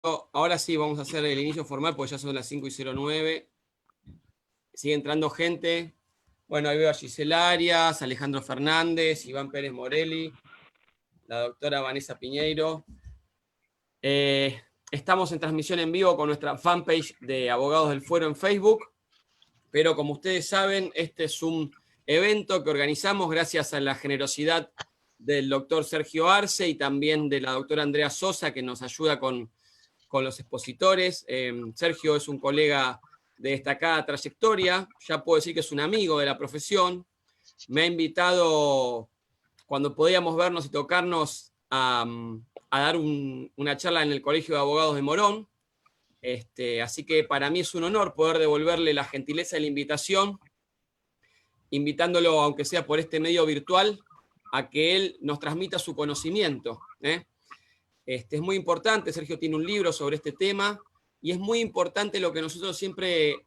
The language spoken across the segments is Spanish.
ahora sí vamos a hacer el inicio formal, porque ya son las 5:09. Sigue entrando gente. Bueno, ahí veo a Gisela Arias, Alejandro Fernández, Iván Pérez Morelli, la doctora Vanessa Piñeiro. Estamos en transmisión en vivo con nuestra fanpage de Abogados del Fuero en Facebook, pero como ustedes saben, este es un evento que organizamos gracias a la generosidad del doctor Sergio Arce y también de la doctora Andrea Sosa, que nos ayuda con los expositores. Sergio es un colega de destacada trayectoria, ya puedo decir que es un amigo de la profesión. Me ha invitado, cuando podíamos vernos y tocarnos, a dar una charla en el Colegio de Abogados de Morón. Así que para mí es un honor poder devolverle la gentileza de la invitación, invitándolo, aunque sea por este medio virtual, a que él nos transmita su conocimiento. Es muy importante, Sergio tiene un libro sobre este tema, y es muy importante lo que nosotros siempre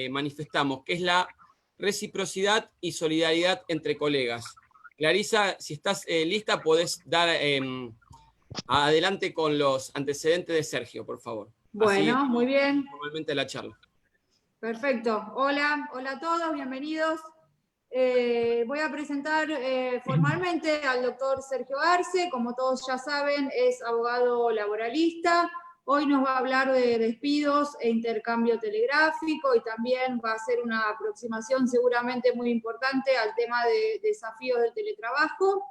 manifestamos, que es la reciprocidad y solidaridad entre colegas. Clarisa, si estás lista, podés dar adelante con los antecedentes de Sergio, por favor. Bueno, así, muy bien. Normalmente la charla. Perfecto. Hola a todos, bienvenidos. Voy a presentar formalmente al doctor Sergio Arce. Como todos ya saben, es abogado laboralista. Hoy nos va a hablar de despidos e intercambio telegráfico, y también va a hacer una aproximación seguramente muy importante al tema de desafíos del teletrabajo.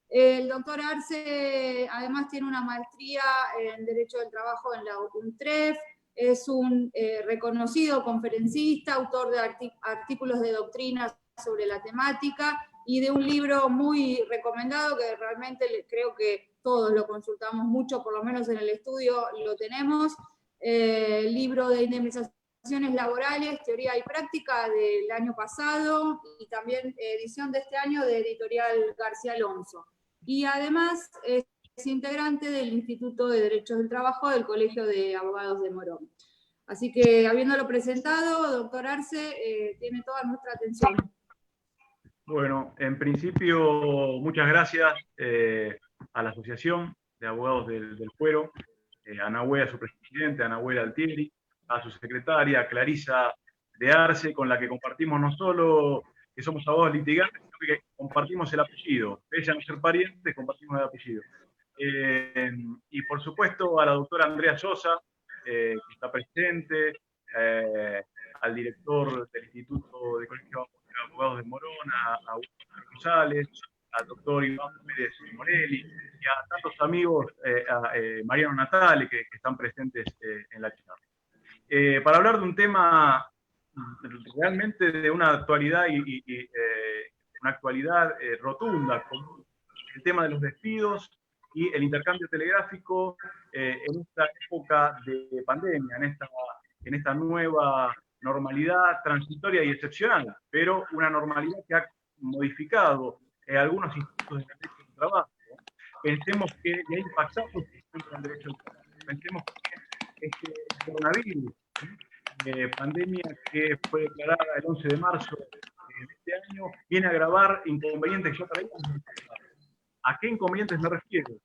El doctor Arce además tiene una maestría en Derecho del Trabajo en la UNTREF, es un reconocido conferencista, autor de artículos de doctrina sobre la temática y de un libro muy recomendado que realmente creo que todos lo consultamos mucho, por lo menos en el estudio lo tenemos, libro de indemnizaciones laborales, teoría y práctica del año pasado, y también edición de este año de Editorial García Alonso. Y además es integrante del Instituto de Derechos del Trabajo del Colegio de Abogados de Morón. Así que, habiéndolo presentado, doctor Arce, tiene toda nuestra atención. Bueno, en principio, muchas gracias a la Asociación de Abogados del Fuero, a Nahuel, a su presidente, a Nahuel Altieri, a su secretaria, Clarisa de Arce, con la que compartimos no solo que somos abogados litigantes, sino que compartimos el apellido. Ella no ser pariente, compartimos el apellido. Y por supuesto a la doctora Andrea Sosa, que está presente, al director del Instituto de Colegio de Abogados de Morón, a Gustavo González, al doctor Iván Pérez Morelli, y a tantos amigos, a Mariano Natale, que están presentes en la charla. Para hablar de un tema realmente de una actualidad una actualidad rotunda, como el tema de los despidos y el intercambio telegráfico en esta época de pandemia, en esta nueva normalidad transitoria y excepcional, pero una normalidad que ha modificado algunos institutos de derecho del trabajo. Pensemos que ha impactado el derecho del trabajo. Pensemos que este coronavirus, pandemia que fue declarada el 11 de marzo de este año, viene a agravar inconvenientes que ya traíamos. ¿A qué inconvenientes me refiero?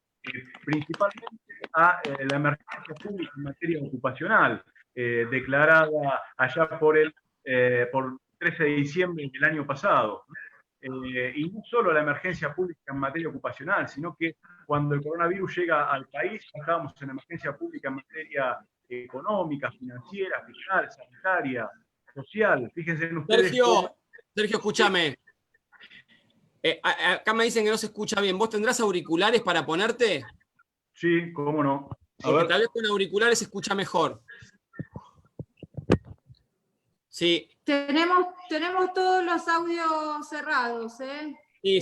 Principalmente a la emergencia pública en materia ocupacional, declarada allá por 13 de diciembre del año pasado. Y no solo la emergencia pública en materia ocupacional, sino que cuando el coronavirus llega al país, estábamos en emergencia pública en materia económica, financiera, fiscal, sanitaria, social. Fíjense en ustedes. Sergio, escúchame. Acá me dicen que no se escucha bien. ¿Vos tendrás auriculares para ponerte? Sí, cómo no. Porque tal vez con auriculares se escucha mejor. Sí. Tenemos todos los audios cerrados, ¿eh? Sí,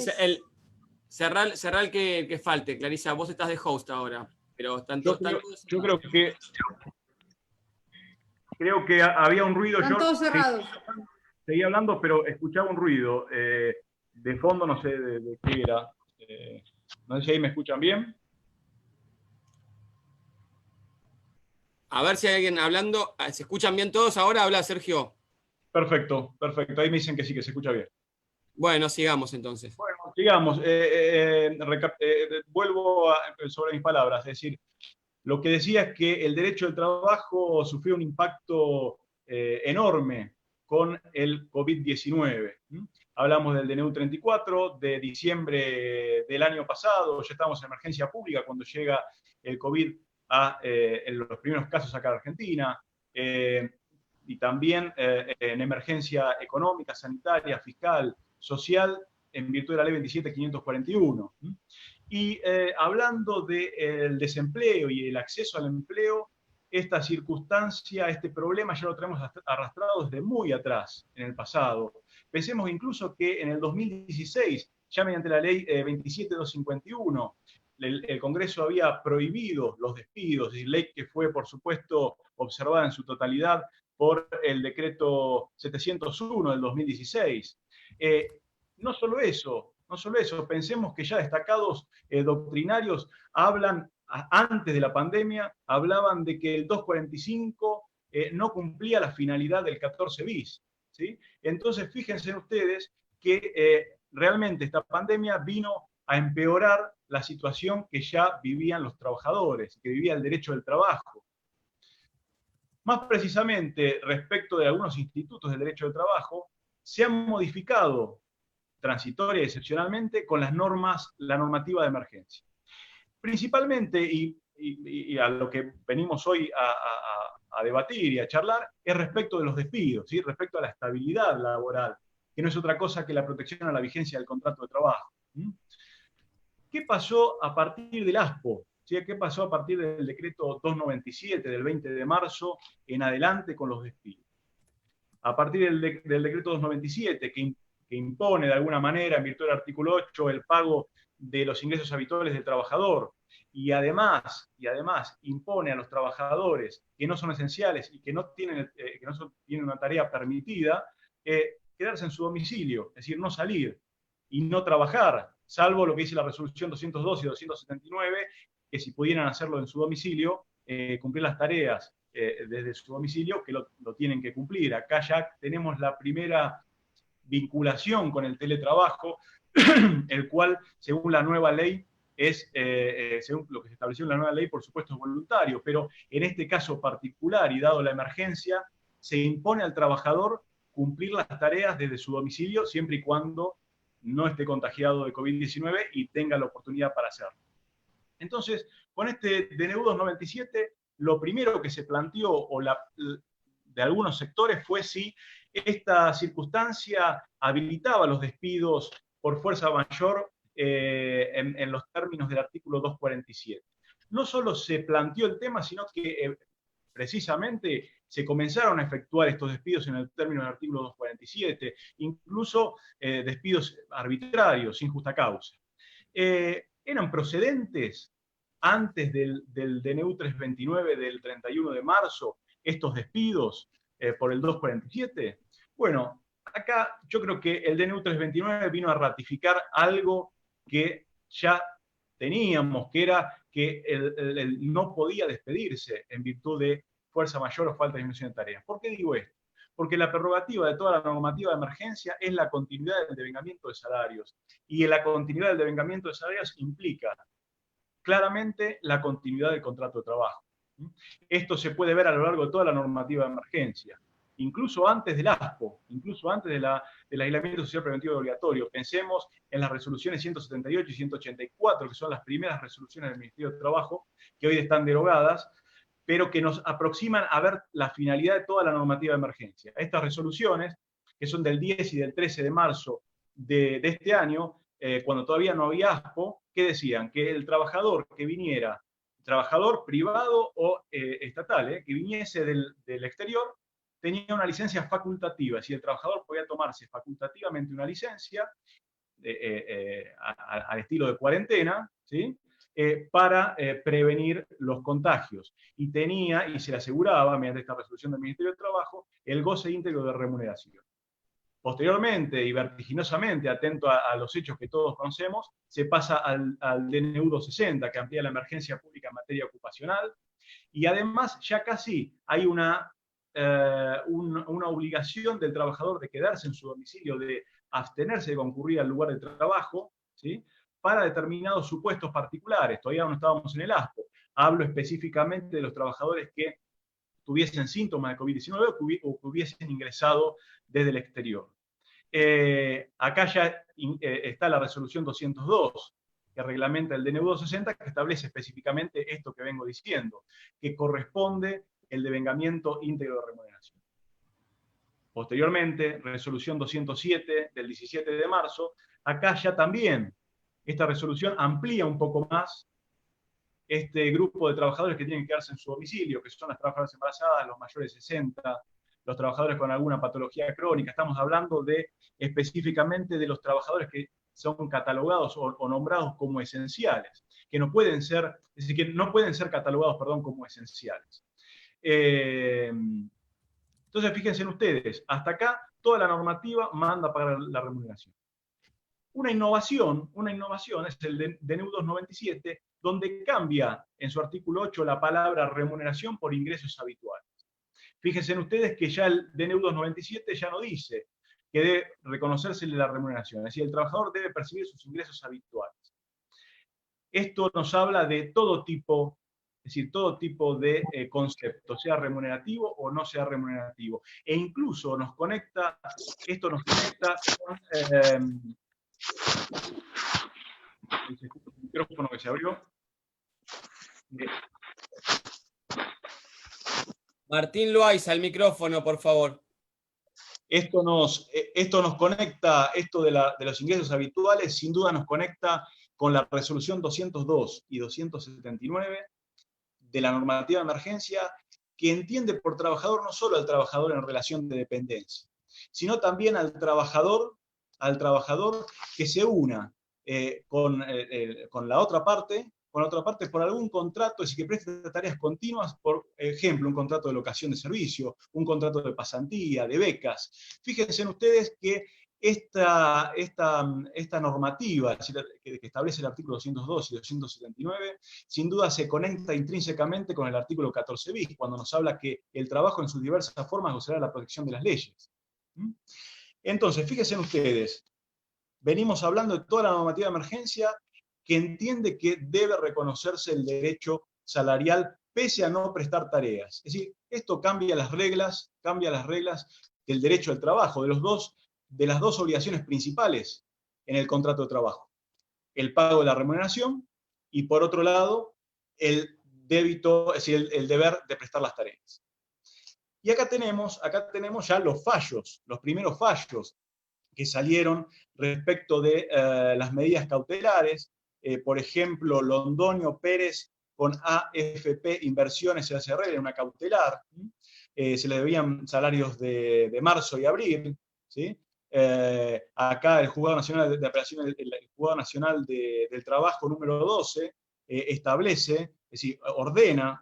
cerrar el que falte, Clarisa. Vos estás de host ahora. Pero están todos. Yo creo que había un ruido. Están todos cerrados. Seguía hablando, pero escuchaba un ruido. De fondo, no sé de qué era. No sé si ahí me escuchan bien. A ver si hay alguien hablando. ¿Se escuchan bien todos ahora? Habla Sergio. Perfecto, perfecto. Ahí me dicen que sí, que se escucha bien. Bueno, sigamos entonces. Bueno, sigamos. Vuelvo sobre mis palabras. Es decir, lo que decía es que el derecho del trabajo sufrió un impacto enorme con el COVID-19. Hablamos del DNU 34, de diciembre del año pasado, ya estábamos en emergencia pública cuando llega el COVID en los primeros casos acá en Argentina, y también en emergencia económica, sanitaria, fiscal, social, en virtud de la ley 27.541. Y hablando del desempleo y el acceso al empleo, esta circunstancia, este problema ya lo tenemos arrastrado desde muy atrás, en el pasado. Pensemos incluso que en el 2016, ya mediante la ley 27.251, el Congreso había prohibido los despidos, y ley que fue, por supuesto, observada en su totalidad por el decreto 701 del 2016. No solo eso, pensemos que ya destacados doctrinarios hablan, antes de la pandemia, hablaban de que el 245 no cumplía la finalidad del 14 bis. ¿Sí? Entonces, fíjense ustedes que realmente esta pandemia vino a empeorar la situación que ya vivían los trabajadores, que vivía el derecho del trabajo. Más precisamente, respecto de algunos institutos del derecho del trabajo, se han modificado transitoria y excepcionalmente con las normas, la normativa de emergencia. Principalmente, y a lo que venimos hoy a debatir y a charlar, es respecto de los despidos, ¿sí? Respecto a la estabilidad laboral, que no es otra cosa que la protección a la vigencia del contrato de trabajo. ¿Qué pasó a partir del ASPO? ¿Sí? ¿Qué pasó a partir del decreto 297 del 20 de marzo en adelante con los despidos? A partir del decreto 297, que impone de alguna manera, en virtud del artículo 8, el pago de los ingresos habituales del trabajador, y además impone a los trabajadores que no son esenciales y que no tienen una tarea permitida, quedarse en su domicilio, es decir, no salir y no trabajar, salvo lo que dice la resolución 202 y 279, que si pudieran hacerlo en su domicilio, cumplir las tareas desde su domicilio, que lo tienen que cumplir. Acá ya tenemos la primera vinculación con el teletrabajo, el cual, según la nueva ley, según lo que se estableció en la nueva ley, por supuesto es voluntario, pero en este caso particular y dado la emergencia, se impone al trabajador cumplir las tareas desde su domicilio, siempre y cuando no esté contagiado de COVID-19 y tenga la oportunidad para hacerlo. Entonces, con este DNU 297, lo primero que se planteó, de algunos sectores, fue si esta circunstancia habilitaba los despidos por fuerza mayor en los términos del artículo 247. No solo se planteó el tema, sino que precisamente se comenzaron a efectuar estos despidos en el término del artículo 247, incluso despidos arbitrarios, sin justa causa. Eran procedentes antes del DNU 329 del 31 de marzo, estos despidos por el 247. Bueno, acá yo creo que el DNU 329 vino a ratificar algo que ya teníamos, que era que él no podía despedirse en virtud de fuerza mayor o falta de disminución de tareas. ¿Por qué digo esto? Porque la prerrogativa de toda la normativa de emergencia es la continuidad del devengamiento de salarios. Y la continuidad del devengamiento de salarios implica claramente la continuidad del contrato de trabajo. Esto se puede ver a lo largo de toda la normativa de emergencia, incluso antes del ASPO, incluso antes del aislamiento social preventivo y obligatorio. Pensemos en las resoluciones 178 y 184, que son las primeras resoluciones del Ministerio de Trabajo, que hoy están derogadas, pero que nos aproximan a ver la finalidad de toda la normativa de emergencia. Estas resoluciones, que son del 10 y del 13 de marzo de este año, cuando todavía no había ASPO, que decían que el trabajador que viniera, trabajador privado o estatal, que viniese del exterior, tenía una licencia facultativa. Si el trabajador podía tomarse facultativamente una licencia, al estilo de cuarentena, ¿sí? Para prevenir los contagios. Y se le aseguraba, mediante esta resolución del Ministerio de Trabajo, el goce íntegro de remuneración. Posteriormente, y vertiginosamente, atento a los hechos que todos conocemos, se pasa al DNU 260, que amplía la emergencia pública en materia ocupacional, y además ya casi hay una obligación del trabajador de quedarse en su domicilio, de abstenerse de concurrir al lugar de trabajo, ¿sí? Para determinados supuestos particulares. Todavía no estábamos en el ASPO. hablo específicamente de los trabajadores que tuviesen síntomas de COVID-19 o que hubiesen ingresado desde el exterior. Acá ya está la resolución 202, que reglamenta el DNU 260, que establece específicamente esto que vengo diciendo, que corresponde el devengamiento íntegro de remuneración. Posteriormente, resolución 207 del 17 de marzo, acá ya también esta resolución amplía un poco más este grupo de trabajadores que tienen que quedarse en su domicilio, que son las trabajadoras embarazadas, los mayores de 60, los trabajadores con alguna patología crónica. Estamos hablando específicamente de los trabajadores que son catalogados o nombrados como esenciales, que no pueden ser, es decir, que no pueden ser catalogados, perdón, como esenciales. Entonces, fíjense ustedes, hasta acá toda la normativa manda para la remuneración. Una innovación es el DNU 297, donde cambia en su artículo 8 la palabra remuneración por ingresos habituales. Fíjense ustedes que ya el DNU 297 ya no dice que debe reconocérsele la remuneración, es decir, el trabajador debe percibir sus ingresos habituales. Esto nos habla de todo tipo, es decir, todo tipo de concepto, sea remunerativo o no sea remunerativo. E incluso nos conecta, esto nos conecta con el micrófono que se abrió. Martín Loaiza, el micrófono, por favor. Esto nos conecta, esto de los ingresos habituales, sin duda nos conecta con la resolución 202 y 279 de la normativa de emergencia, que entiende por trabajador no solo al trabajador en relación de dependencia, sino también al trabajador que se una con la otra parte por algún contrato, es decir, que preste tareas continuas, por ejemplo, un contrato de locación de servicio, un contrato de pasantía, de becas. Fíjense en ustedes que esta normativa que establece el artículo 202 y 279, sin duda se conecta intrínsecamente con el artículo 14 bis, cuando nos habla que el trabajo en sus diversas formas gozará de la protección de las leyes. Entonces, fíjense en ustedes, venimos hablando de toda la normativa de emergencia que entiende que debe reconocerse el derecho salarial pese a no prestar tareas. Es decir, esto cambia las reglas del derecho al trabajo, de las dos obligaciones principales en el contrato de trabajo. El pago de la remuneración y, por otro lado, el débito, es decir, el deber de prestar las tareas. Y acá tenemos ya los fallos, los primeros fallos que salieron respecto de las medidas cautelares. Por ejemplo, Londoño Pérez con AFP Inversiones SRL, en una cautelar, se le debían salarios de marzo y abril, ¿sí? Acá el Juzgado Nacional de Apelaciones, el Juzgado Nacional del Trabajo número 12 establece, es decir, ordena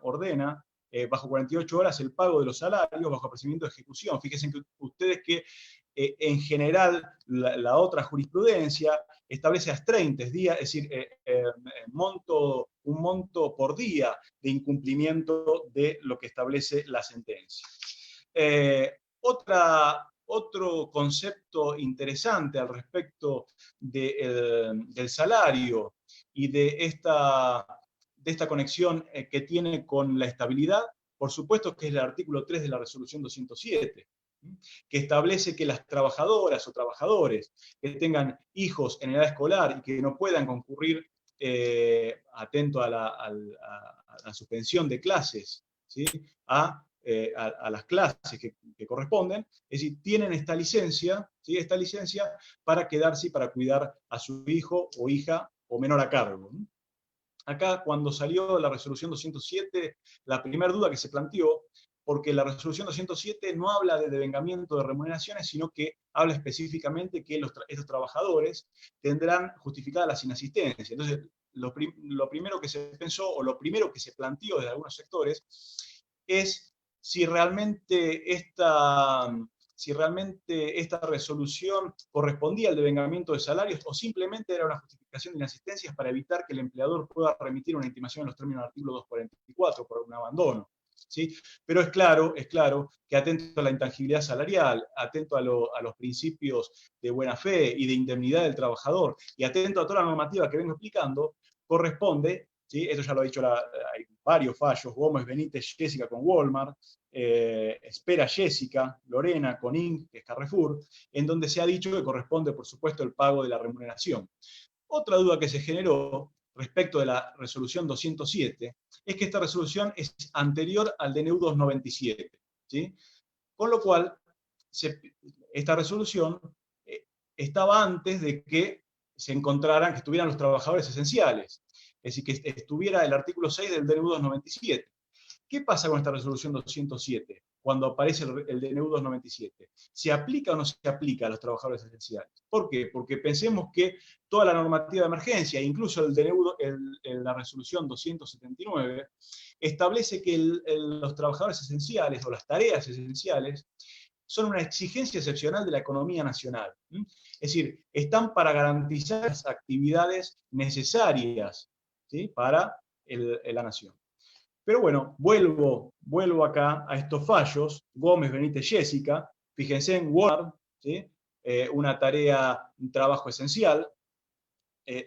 bajo 48 horas el pago de los salarios bajo procedimiento de ejecución. Fíjense que ustedes que en general la otra jurisprudencia establece hasta 30 días, es decir, un monto por día de incumplimiento de lo que establece la sentencia. Otro concepto interesante al respecto del salario y de esta conexión que tiene con la estabilidad, por supuesto que es el artículo 3 de la resolución 207, que establece que las trabajadoras o trabajadores que tengan hijos en edad escolar y que no puedan concurrir atento a la suspensión de clases, ¿sí? a las clases que corresponden, es decir, tienen esta licencia, ¿sí? Esta licencia para quedarse y para cuidar a su hijo o hija o menor a cargo. Acá, cuando salió la resolución 207, la primera duda que se planteó, porque la resolución 207 no habla de devengamiento de remuneraciones, sino que habla específicamente que estos trabajadores tendrán justificadas las inasistencias. Entonces, lo primero que se pensó, o lo primero que se planteó desde algunos sectores, es si realmente esta resolución correspondía al devengamiento de salarios o simplemente era una justificación de inasistencias para evitar que el empleador pueda remitir una intimación en los términos del artículo 244 por un abandono. ¿Sí? Pero es claro que atento a la intangibilidad salarial, atento a los principios de buena fe y de indemnidad del trabajador, y atento a toda la normativa que vengo explicando, corresponde ¿sí? Esto ya lo ha dicho, hay varios fallos, Gómez, Benítez, Jessica con Walmart, Espera Jessica, Lorena con Inc., que es Carrefour, en donde se ha dicho que corresponde, por supuesto, el pago de la remuneración. Otra duda que se generó respecto de la resolución 207 es que esta resolución es anterior al DNU 297, ¿sí? Con lo cual, esta resolución estaba antes de que se encontraran, que estuvieran los trabajadores esenciales, es decir, que estuviera el artículo 6 del DNU 297. ¿Qué pasa con esta resolución 207 cuando aparece el DNU 297? ¿Se aplica o no se aplica a los trabajadores esenciales? ¿Por qué? Porque pensemos que toda la normativa de emergencia, incluso el DNU, la resolución 279, establece que los trabajadores esenciales o las tareas esenciales son una exigencia excepcional de la economía nacional. Es decir, están para garantizar las actividades necesarias, ¿sí?, para la nación. Pero bueno, vuelvo acá a estos fallos, Gómez, Benítez, Jessica, fíjense en Walmart, ¿sí?, una tarea, un trabajo esencial,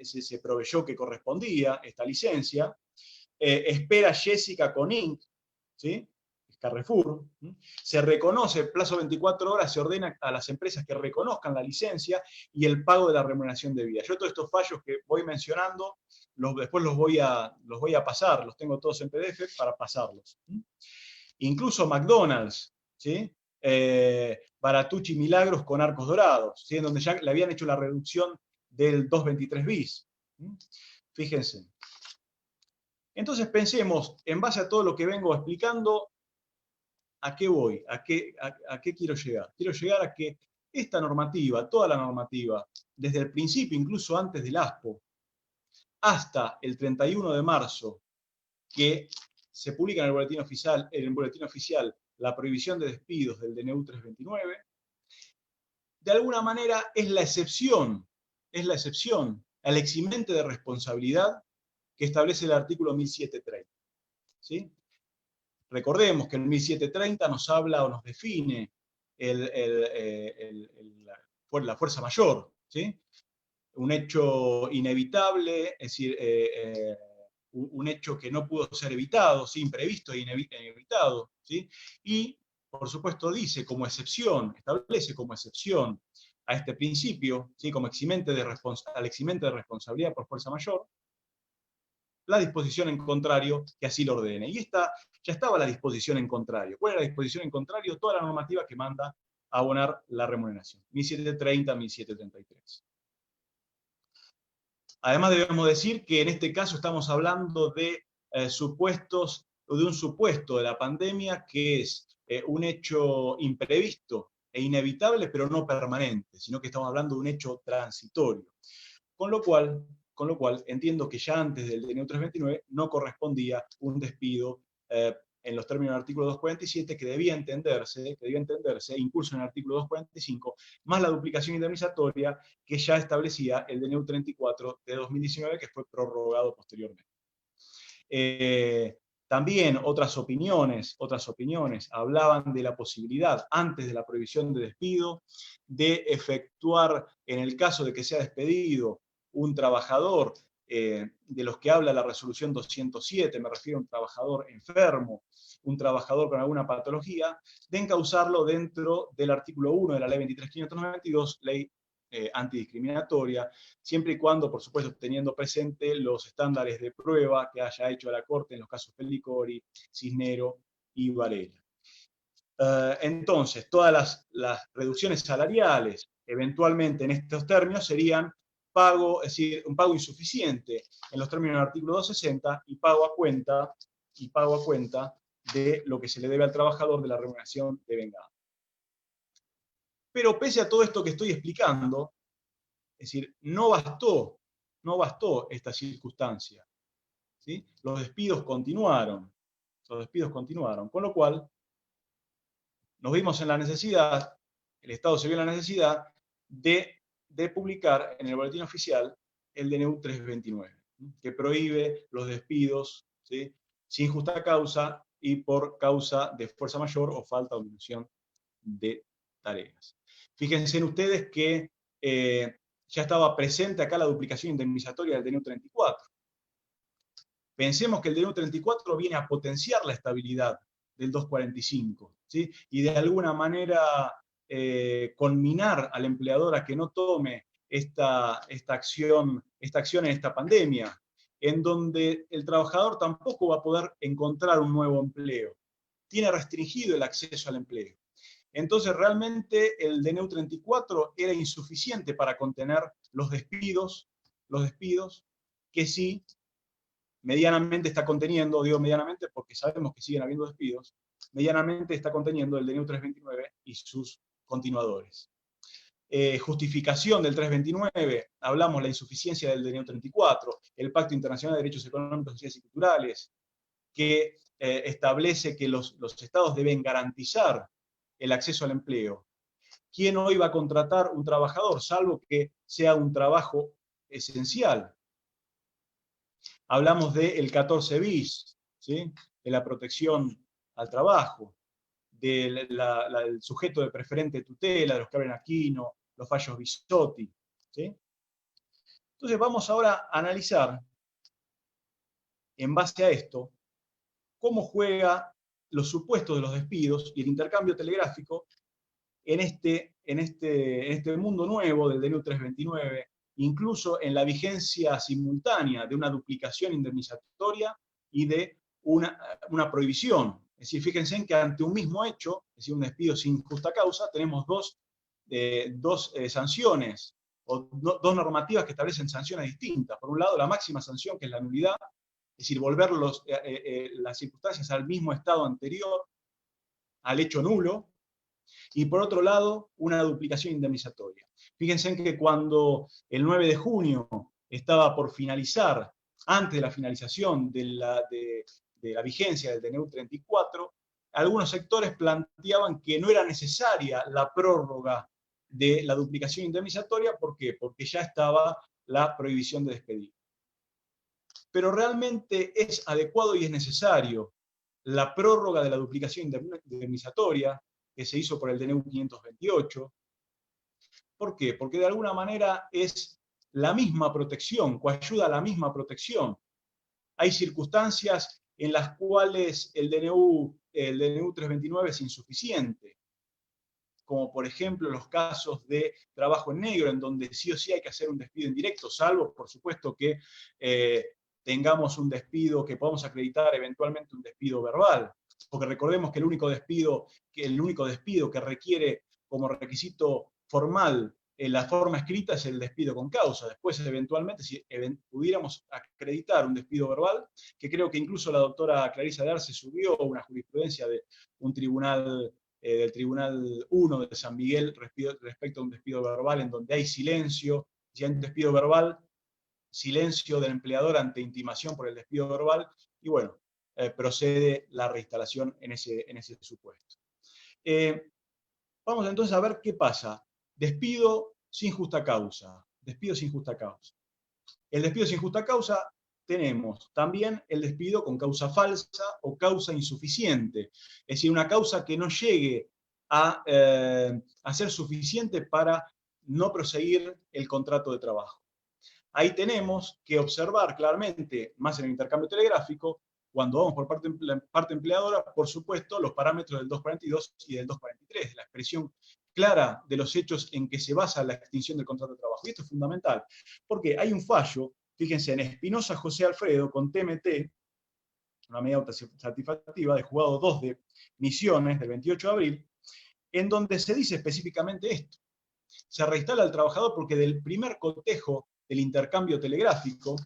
se proveyó que correspondía esta licencia, Espera Jessica con Inc., ¿sí?, Carrefour, se reconoce, el plazo de 24 horas se ordena a las empresas que reconozcan la licencia y el pago de la remuneración debida. Yo todos estos fallos que voy mencionando, después los voy a pasar, los tengo todos en PDF para pasarlos. Incluso McDonald's, ¿sí?, Baratucci Milagros con Arcos Dorados, ¿sí?, en donde ya le habían hecho la reducción del 223 bis. Fíjense. Entonces pensemos, en base a todo lo que vengo explicando, ¿a qué voy? ¿A qué quiero llegar? Quiero llegar a que esta normativa, toda la normativa, desde el principio, incluso antes del ASPO, hasta el 31 de marzo, que se publica en el boletín oficial la prohibición de despidos del DNU 329, de alguna manera es la excepción al eximente de responsabilidad que establece el artículo 1730. ¿Sí? Recordemos que el 1730 nos habla o nos define la fuerza mayor, ¿sí?, un hecho inevitable, es decir, un hecho que no pudo ser evitado, ¿sí?, imprevisto e inevitado, ¿sí?, y por supuesto dice como excepción, establece como excepción a este principio, ¿sí?, como al eximente de responsabilidad por fuerza mayor, la disposición en contrario que así lo ordene. Y esta ya estaba la disposición en contrario. ¿Cuál era la disposición en contrario? Toda la normativa que manda a abonar la remuneración. 1730, 1733. Además debemos decir que en este caso estamos hablando de supuestos, o de un supuesto de la pandemia que es un hecho imprevisto e inevitable, pero no permanente, sino que estamos hablando de un hecho transitorio. Con lo cual entiendo que ya antes del DNU 329 no correspondía un despido en los términos del artículo 247 que debía entenderse, incluso en el artículo 245, más la duplicación indemnizatoria que ya establecía el DNU 34 de 2019, que fue prorrogado posteriormente. También otras opiniones hablaban de la posibilidad, antes de la prohibición de despido, de efectuar, en el caso de que sea despedido un trabajador de los que habla la resolución 207, me refiero a un trabajador enfermo, un trabajador con alguna patología, de encauzarlo dentro del artículo 1 de la ley 23.592, ley antidiscriminatoria, siempre y cuando, por supuesto, teniendo presente los estándares de prueba que haya hecho la Corte en los casos Pellicori, Cisnero y Varela. Entonces, todas las reducciones salariales, eventualmente en estos términos, serían pago, es decir, un pago insuficiente en los términos del artículo 260 y pago a cuenta de lo que se le debe al trabajador de la remuneración devengada. Pero pese a todo esto que estoy explicando, es decir, no bastó esta circunstancia, ¿sí? Los despidos continuaron, con lo cual nos vimos en la necesidad, el Estado se vio en la necesidad de publicar en el boletín oficial el DNU 329, que prohíbe los despidos, ¿sí?, sin justa causa y por causa de fuerza mayor o falta o omisión de tareas. Fíjense en ustedes que ya estaba presente acá la duplicación indemnizatoria del DNU 34. Pensemos que el DNU 34 viene a potenciar la estabilidad del 245, ¿sí? Y de alguna manera conminar al empleador a que no tome esta acción en esta pandemia, en donde el trabajador tampoco va a poder encontrar un nuevo empleo. Tiene restringido el acceso al empleo. Entonces, realmente el DNU 34 era insuficiente para contener los despidos que sí medianamente está conteniendo, digo medianamente porque sabemos que siguen habiendo despidos, medianamente está conteniendo el DNU 329 y sus continuadores. Justificación del 329, hablamos la insuficiencia del DNU 34, el Pacto Internacional de Derechos Económicos, Sociales y Culturales, que establece que los estados deben garantizar el acceso al empleo. ¿Quién hoy va a contratar un trabajador, salvo que sea un trabajo esencial? Hablamos del 14 bis, ¿sí? De la protección al trabajo, del sujeto de preferente tutela, de los que abren Aquino, los fallos Bisotti, ¿sí? Entonces vamos ahora a analizar, en base a esto, cómo juega los supuestos de los despidos y el intercambio telegráfico en este mundo nuevo del DNU 329, incluso en la vigencia simultánea de una duplicación indemnizatoria y de una prohibición. Es decir, fíjense en que ante un mismo hecho, es decir, un despido sin justa causa, tenemos dos sanciones, o dos normativas que establecen sanciones distintas. Por un lado, la máxima sanción, que es la nulidad, es decir, volver las circunstancias al mismo estado anterior, al hecho nulo, y por otro lado, una duplicación indemnizatoria. Fíjense en que cuando el 9 de junio estaba por finalizar, antes de la finalización de la vigencia del DNU 34, algunos sectores planteaban que no era necesaria la prórroga de la duplicación indemnizatoria. ¿Por qué? Porque ya estaba la prohibición de despedir. Pero realmente es adecuado y es necesario la prórroga de la duplicación indemnizatoria que se hizo por el DNU 528. ¿Por qué? Porque de alguna manera es la misma protección, coayuda a la misma protección. Hay circunstancias en las cuales el DNU 329 es insuficiente, como por ejemplo los casos de trabajo en negro, en donde sí o sí hay que hacer un despido indirecto, salvo, por supuesto, que tengamos un despido que podamos acreditar eventualmente un despido verbal. Porque recordemos que el único despido que requiere como requisito formal la forma escrita es el despido con causa. Después, eventualmente, si pudiéramos acreditar un despido verbal, que creo que incluso la doctora Clarisa de Arce subió una jurisprudencia de un tribunal, del Tribunal 1 de San Miguel respecto a un despido verbal en donde hay silencio, si hay un despido verbal, silencio del empleador ante intimación por el despido verbal, y bueno, procede la reinstalación en ese supuesto. Vamos entonces a ver qué pasa. Despido sin justa causa. Despido sin justa causa. El despido sin justa causa tenemos también el despido con causa falsa o causa insuficiente. Es decir, una causa que no llegue a ser suficiente para no proseguir el contrato de trabajo. Ahí tenemos que observar claramente, más en el intercambio telegráfico, cuando vamos por parte empleadora, por supuesto, los parámetros del 242 y del 243, la expresión clara de los hechos en que se basa la extinción del contrato de trabajo. Y esto es fundamental, porque hay un fallo, fíjense, en Espinosa José Alfredo, con TMT, una medida satisfactiva de juzgado 2 de Misiones, del 28 de abril, en donde se dice específicamente esto. Se reinstala al trabajador porque del primer cotejo del intercambio telegráfico,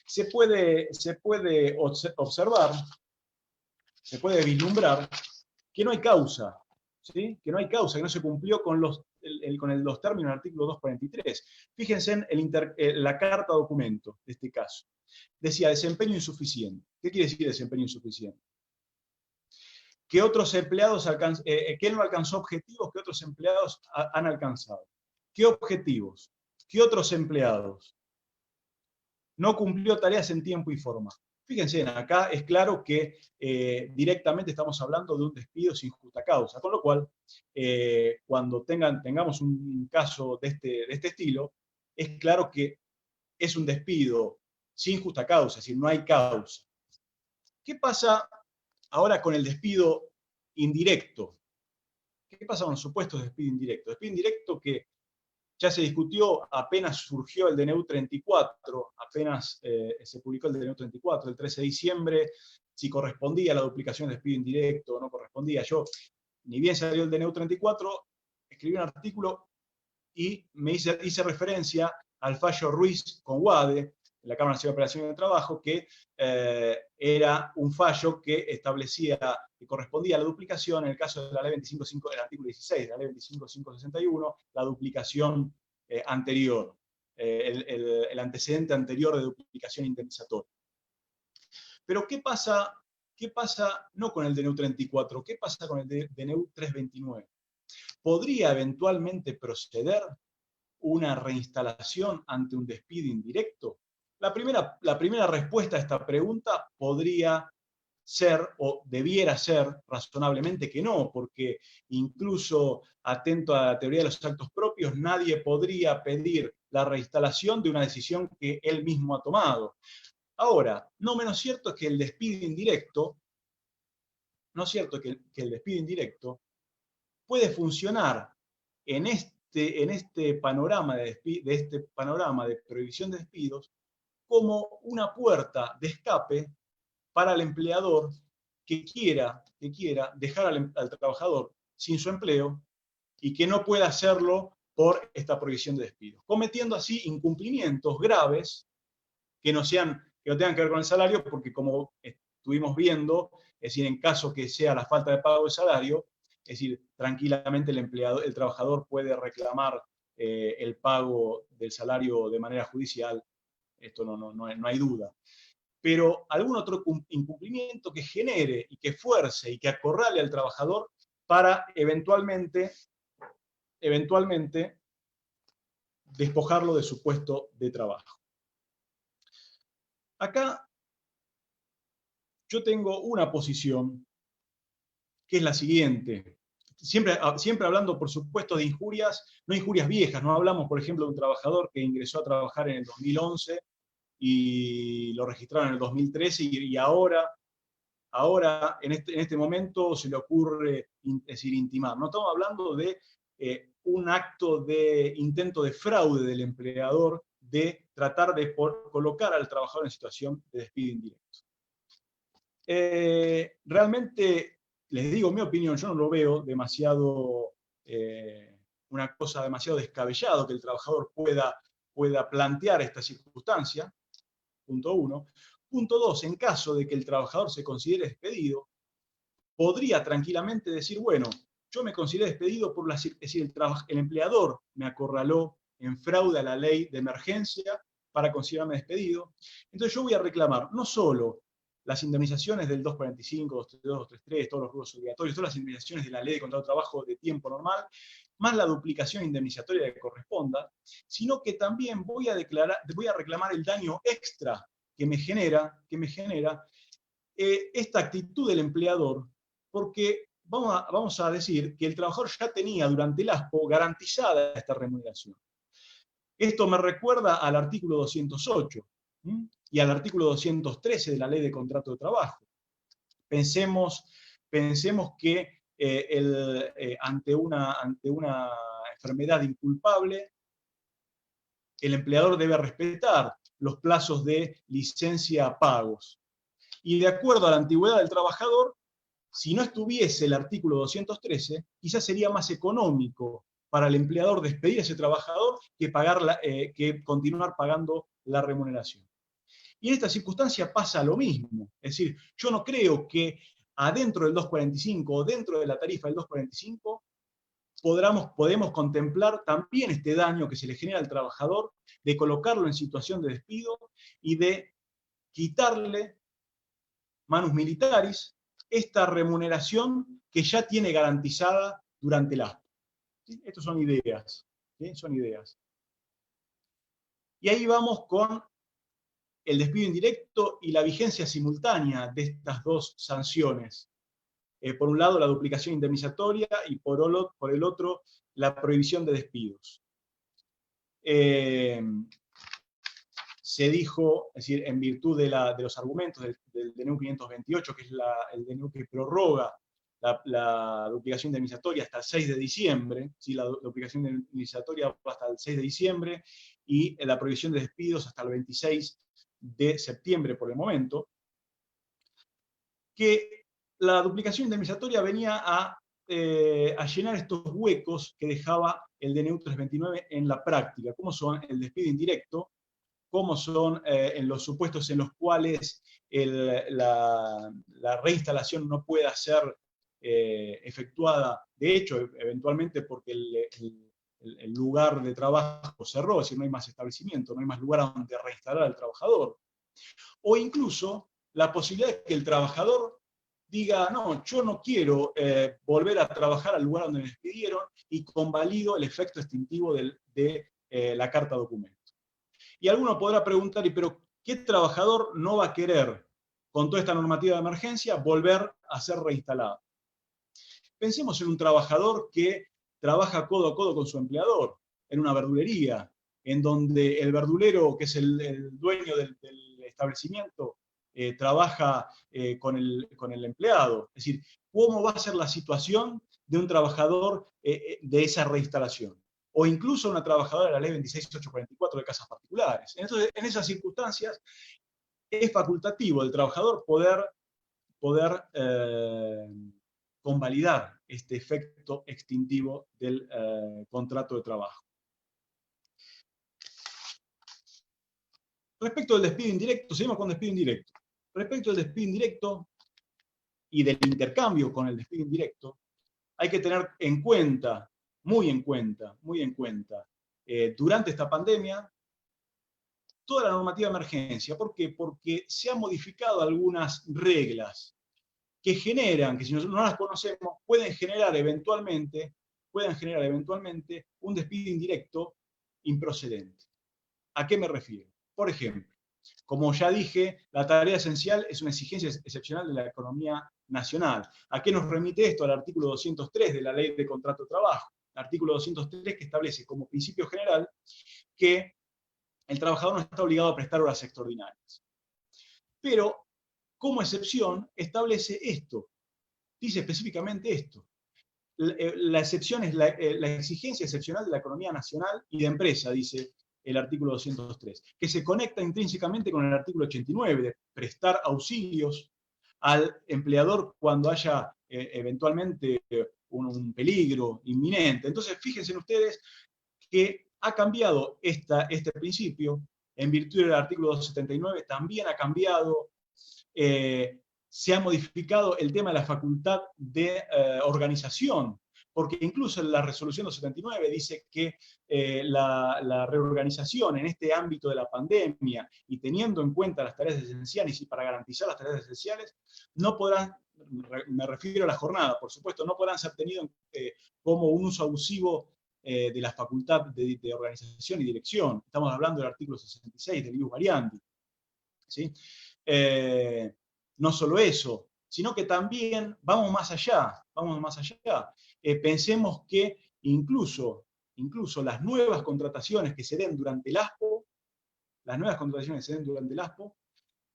se puede observar, se puede vislumbrar que no hay causa, ¿sí? Que no se cumplió con los términos del artículo 243. Fíjense en la carta documento de este caso. Decía desempeño insuficiente. ¿Qué quiere decir desempeño insuficiente? Que otros empleados que él no alcanzó objetivos que otros empleados han alcanzado. ¿Qué objetivos? ¿Qué otros empleados? No cumplió tareas en tiempo y forma. Fíjense, acá es claro que directamente estamos hablando de un despido sin justa causa, con lo cual, cuando tengamos un caso de este estilo, es claro que es un despido sin justa causa, es decir, no hay causa. ¿Qué pasa ahora con el despido indirecto? ¿Qué pasa con los supuestos de despido indirecto? Despido indirecto que ya se discutió apenas surgió el DNU 34, apenas se publicó el DNU 34, el 13 de diciembre, si correspondía a la duplicación de despido indirecto o no correspondía. Yo, ni bien salió el DNU 34, escribí un artículo y me hice referencia al fallo Ruiz con Wade, en la Cámara Nacional de Operaciones de Trabajo, que era un fallo que establecía que correspondía a la duplicación en el caso de la ley 25.5, del artículo 16 de la ley 25.561, la duplicación anterior, el antecedente anterior de duplicación indemnizatoria. Pero ¿qué pasa no con el DNU 34? ¿Qué pasa con el DNU 329? ¿Podría eventualmente proceder una reinstalación ante un despido indirecto? La primera respuesta a esta pregunta podría ser, o debiera ser razonablemente que no, porque incluso atento a la teoría de los actos propios, nadie podría pedir la reinstalación de una decisión que él mismo ha tomado. Ahora, no menos cierto es que el despido indirecto, puede funcionar en este panorama de prohibición de despidos como una puerta de escape para el empleador que quiera dejar al trabajador sin su empleo y que no pueda hacerlo por esta prohibición de despidos, cometiendo así incumplimientos graves que no tengan que ver con el salario, porque como estuvimos viendo, es decir, en caso que sea la falta de pago de salario, es decir, tranquilamente el trabajador puede reclamar el pago del salario de manera judicial, esto no hay duda. Pero algún otro incumplimiento que genere y que fuerce y que acorrale al trabajador para eventualmente despojarlo de su puesto de trabajo. Acá yo tengo una posición que es la siguiente. Siempre hablando, por supuesto, de injurias, no injurias viejas. No hablamos, por ejemplo, de un trabajador que ingresó a trabajar en el 2011 y lo registraron en el 2013 y ahora en este momento se le ocurre intimar. No estamos hablando de un acto de intento de fraude del empleador de tratar de colocar al trabajador en situación de despido indirecto. Realmente, les digo mi opinión, yo no lo veo una cosa demasiado descabellado que el trabajador pueda plantear esta circunstancia, punto uno. Punto dos, en caso de que el trabajador se considere despedido, podría tranquilamente decir, bueno, yo me considero despedido es decir, el empleador me acorraló en fraude a la ley de emergencia para considerarme despedido. Entonces yo voy a reclamar no solo las indemnizaciones del 245, 232, 233, todos los rubros obligatorios, todas las indemnizaciones de la ley de contrato de trabajo de tiempo normal, más la duplicación indemnizatoria que corresponda, sino que también voy a reclamar el daño extra que me genera esta actitud del empleador, porque vamos a decir que el trabajador ya tenía durante el ASPO garantizada esta remuneración. Esto me recuerda al artículo 208 y al artículo 213 de la Ley de Contrato de Trabajo. Pensemos que ante una enfermedad inculpable, el empleador debe respetar los plazos de licencia pagos. Y de acuerdo a la antigüedad del trabajador, si no estuviese el artículo 213, quizás sería más económico para el empleador despedir a ese trabajador que continuar pagando la remuneración. Y en esta circunstancia pasa lo mismo. Es decir, yo no creo que adentro del 245 o dentro de la tarifa del 245 podemos contemplar también este daño que se le genera al trabajador, de colocarlo en situación de despido y de quitarle manus militaris esta remuneración que ya tiene garantizada durante el ASPO. ¿Sí? Estas son ideas. ¿Sí? Son ideas. Y ahí vamos con el despido indirecto y la vigencia simultánea de estas dos sanciones. Por un lado, la duplicación indemnizatoria y por el otro, la prohibición de despidos. se dijo, es decir, en virtud de los argumentos del DNU 528, que es el DNU que prorroga la duplicación indemnizatoria hasta el 6 de diciembre, ¿sí? La duplicación indemnizatoria va hasta el 6 de diciembre, y la prohibición de despidos hasta el 26 de septiembre por el momento, que la duplicación indemnizatoria venía a llenar estos huecos que dejaba el DNU 329 en la práctica, como son el despido indirecto, como son en los supuestos en los cuales la reinstalación no pueda ser efectuada, de hecho, eventualmente porque el lugar de trabajo cerró, es decir, no hay más establecimiento, no hay más lugar donde reinstalar al trabajador. O incluso la posibilidad de que el trabajador diga, no, yo no quiero volver a trabajar al lugar donde me despidieron, y convalido el efecto extintivo de la carta documento. Y alguno podrá preguntar, pero ¿qué trabajador no va a querer, con toda esta normativa de emergencia, volver a ser reinstalado? Pensemos en un trabajador que trabaja codo a codo con su empleador, en una verdulería, en donde el verdulero, que es el dueño del establecimiento, trabaja con el empleado. Es decir, ¿cómo va a ser la situación de un trabajador de esa reinstalación? O incluso una trabajadora de la ley 26844 de casas particulares. Entonces, en esas circunstancias, es facultativo del trabajador poder convalidar este efecto extintivo del contrato de trabajo. Respecto del despido indirecto, seguimos con despido indirecto. Respecto del despido indirecto y del intercambio con el despido indirecto, hay que tener en cuenta, muy en cuenta, durante esta pandemia, toda la normativa de emergencia. ¿Por qué? Porque se han modificado algunas reglas que generan, que si no las conocemos, pueden generar eventualmente un despido indirecto improcedente. ¿A qué me refiero? Por ejemplo, como ya dije, la tarea esencial es una exigencia excepcional de la economía nacional. ¿A qué nos remite esto? Al artículo 203 de la Ley de Contrato de Trabajo. El artículo 203, que establece como principio general que el trabajador no está obligado a prestar horas extraordinarias. Pero, como excepción, establece esto. Dice específicamente esto. La excepción es la exigencia excepcional de la economía nacional y de empresa, dice el artículo 203, que se conecta intrínsecamente con el artículo 89, de prestar auxilios al empleador cuando haya eventualmente un peligro inminente. Entonces, fíjense ustedes que ha cambiado este principio, en virtud del artículo 279, también ha cambiado, se ha modificado el tema de la facultad de organización, porque incluso en la resolución 279 dice que la reorganización en este ámbito de la pandemia, y teniendo en cuenta las tareas esenciales y para garantizar las tareas esenciales, no podrán, me refiero a la jornada, por supuesto, no podrán ser tenidos como un uso abusivo de la facultad de organización y dirección. Estamos hablando del artículo 66 del ius variandi. ¿Sí? No solo eso, sino que también vamos más allá. Pensemos que incluso las nuevas contrataciones que se den durante el ASPO,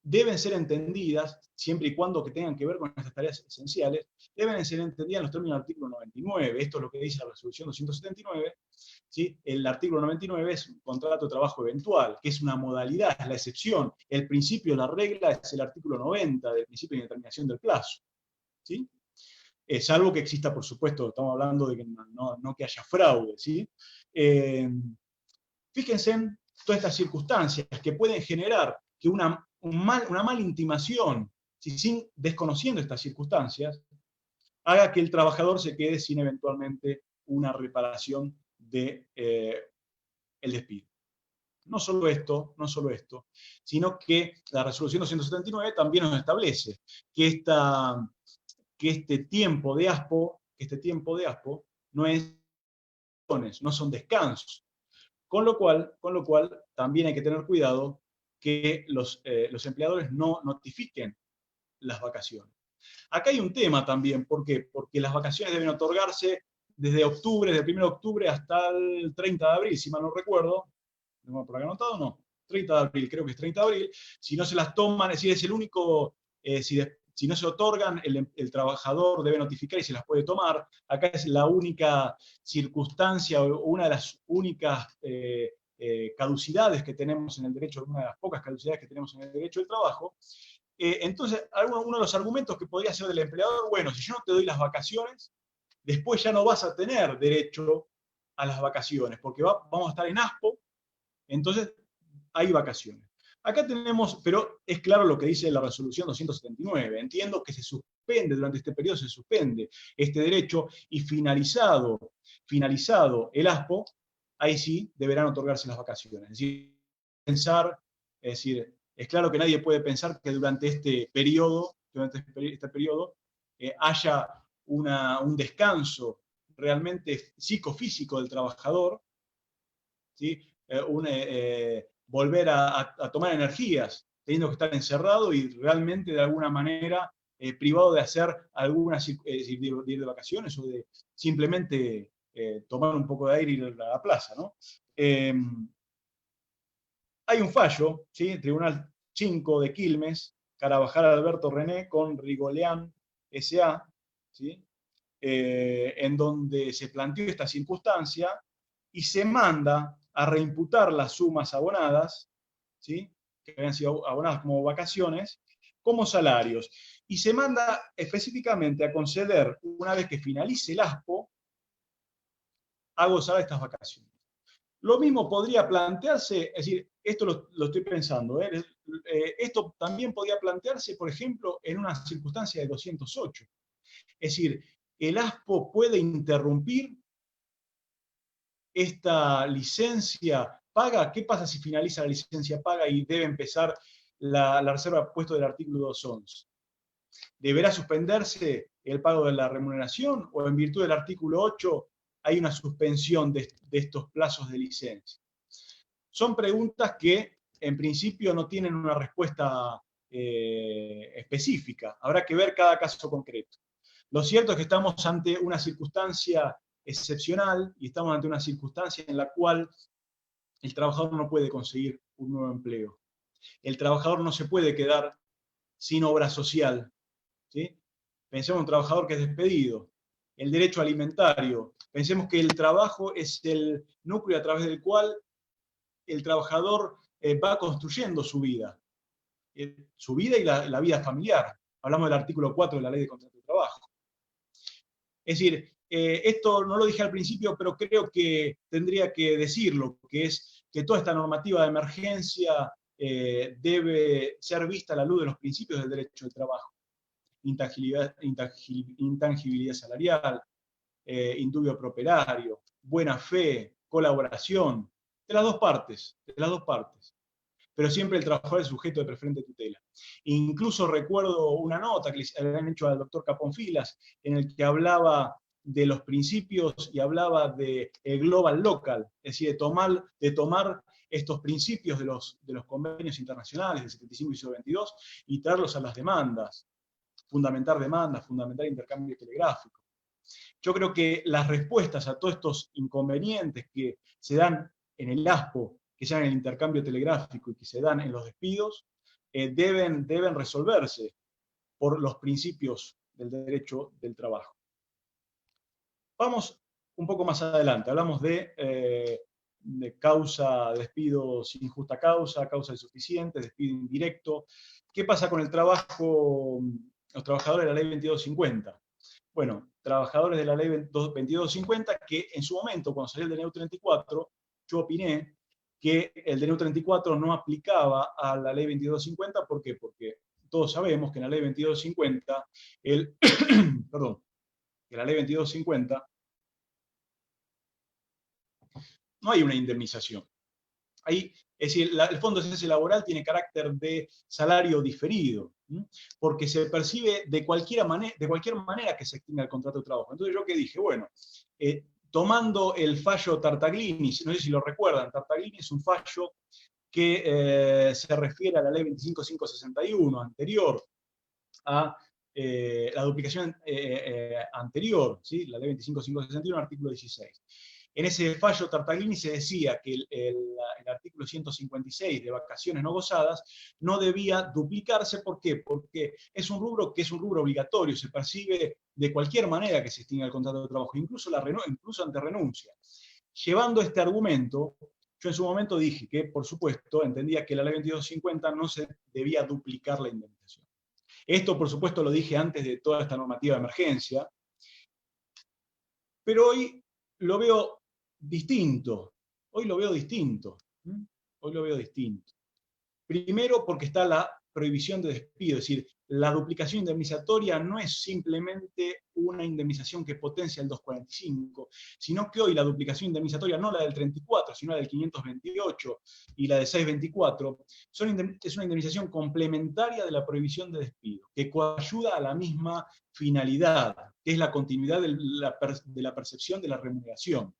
deben ser entendidas, siempre y cuando que tengan que ver con estas tareas esenciales, deben ser entendidas en los términos del artículo 99. Esto es lo que dice la resolución 279. ¿Sí? El artículo 99 es un contrato de trabajo eventual, que es una modalidad, es la excepción. El principio de la regla es el artículo 90 del principio de indeterminación del plazo. ¿Sí? Salvo que exista, por supuesto, estamos hablando de que no que haya fraude. ¿Sí? Fíjense en todas estas circunstancias que pueden generar que una mala intimación, desconociendo estas circunstancias, haga que el trabajador se quede sin eventualmente una reparación del despido. No solo esto, sino que la resolución 279 también nos establece que este tiempo de ASPO no son descansos. Con lo cual también hay que tener cuidado que los empleadores no notifiquen las vacaciones. Acá hay un tema también, ¿por qué? Porque las vacaciones deben otorgarse desde octubre, desde el 1 de octubre hasta el 30 de abril, si mal no recuerdo. ¿Tengo por acá anotado o no? 30 de abril, creo que es 30 de abril, si no se las toman, es decir, es el único, si no se otorgan, el trabajador debe notificar y se las puede tomar. Acá es la única circunstancia, o una de las únicas caducidades que tenemos en el derecho, una de las pocas caducidades que tenemos en el derecho del trabajo. Entonces, uno de los argumentos que podría ser del empleador, bueno, si yo no te doy las vacaciones, después ya no vas a tener derecho a las vacaciones, porque vamos a estar en ASPO, entonces hay vacaciones. Acá tenemos, pero es claro lo que dice la resolución 279, entiendo que se suspende, durante este periodo se suspende este derecho, y finalizado el ASPO, ahí sí deberán otorgarse las vacaciones. Es decir, es claro que nadie puede pensar que durante este periodo haya un descanso realmente psicofísico del trabajador, ¿sí? Volver a tomar energías, teniendo que estar encerrado y realmente de alguna manera privado de hacer algunas, de ir de vacaciones o de simplemente tomar un poco de aire y ir a la plaza, ¿no? Hay un fallo, ¿sí? Tribunal 5 de Quilmes, Carabajal Alberto René con Rigoleán S.A., ¿sí? En donde se planteó esta circunstancia y se manda a reimputar las sumas abonadas, ¿sí? Que habían sido abonadas como vacaciones, como salarios. Y se manda específicamente a conceder, una vez que finalice el ASPO, a gozar de estas vacaciones. Lo mismo podría plantearse, es decir, esto lo estoy pensando, esto también podría plantearse, por ejemplo, en una circunstancia de 208. Es decir, el ASPO puede interrumpir esta licencia paga. ¿Qué pasa si finaliza la licencia paga y debe empezar la reserva puesto del artículo 211? ¿Deberá suspenderse el pago de la remuneración o en virtud del artículo 8 hay una suspensión de estos plazos de licencia? Son preguntas que en principio no tienen una respuesta específica. Habrá que ver cada caso concreto. Lo cierto es que estamos ante una circunstancia excepcional y estamos ante una circunstancia en la cual el trabajador no puede conseguir un nuevo empleo. El trabajador no se puede quedar sin obra social, ¿sí? Pensemos en un trabajador que es despedido, el derecho alimentario. Pensemos que el trabajo es el núcleo a través del cual el trabajador va construyendo su vida y la vida familiar. Hablamos del artículo 4 de la Ley de Contrato de Trabajo. Es decir, esto no lo dije al principio, pero creo que tendría que decirlo, que es que toda esta normativa de emergencia debe ser vista a la luz de los principios del derecho del trabajo. Intangibilidad salarial, indubio properario, buena fe, colaboración, de las dos partes, pero siempre el trabajador es sujeto de preferente tutela. Incluso recuerdo una nota que le habían hecho al doctor Capón Filas, en el que hablaba de los principios y hablaba de global local, es decir, de tomar estos principios de los convenios internacionales del 75 y 22 y traerlos a las demandas, fundamentar intercambio telegráfico. Yo creo que las respuestas a todos estos inconvenientes que se dan en el ASPO, que se dan en el intercambio telegráfico y que se dan en los despidos, deben resolverse por los principios del derecho del trabajo. Vamos un poco más adelante, hablamos de causa, despido sin justa causa, causa insuficiente, despido indirecto. ¿Qué pasa con el trabajo, los trabajadores de la Ley 2250? Bueno, trabajadores de la Ley 2250 que en su momento, cuando salió el DNU 34, yo opiné que el DNU 34 no aplicaba a la Ley 2250. ¿Por qué? Porque todos sabemos que en la Ley 2250, que la Ley 2250 no hay una indemnización. Es decir, el Fondo de Cese Laboral tiene carácter de salario diferido, porque se percibe de cualquier manera que se extinga el contrato de trabajo. Entonces, ¿yo qué dije? Bueno, tomando el fallo Tartaglini, no sé si lo recuerdan, Tartaglini es un fallo que se refiere a la Ley 25561, anterior a la duplicación anterior, ¿sí? La Ley 25561, artículo 16. En ese fallo Tartaglini se decía que el artículo 156 de vacaciones no gozadas no debía duplicarse. ¿Por qué? Porque es un rubro que es un rubro obligatorio, se percibe de cualquier manera que se extinga el contrato de trabajo, incluso ante renuncia. Llevando este argumento, yo en su momento dije que, por supuesto, entendía que la ley 2250 no se debía duplicar la indemnización. Esto, por supuesto, lo dije antes de toda esta normativa de emergencia, pero hoy lo veo distinto. Hoy lo veo distinto. Hoy lo veo distinto. Primero, porque está la prohibición de despido, es decir, la duplicación indemnizatoria no es simplemente una indemnización que potencia el 245, sino que hoy la duplicación indemnizatoria, no la del 34, sino la del 528 y la del 624, es una indemnización complementaria de la prohibición de despido, que coayuda a la misma finalidad, que es la continuidad de la percepción de la remuneración.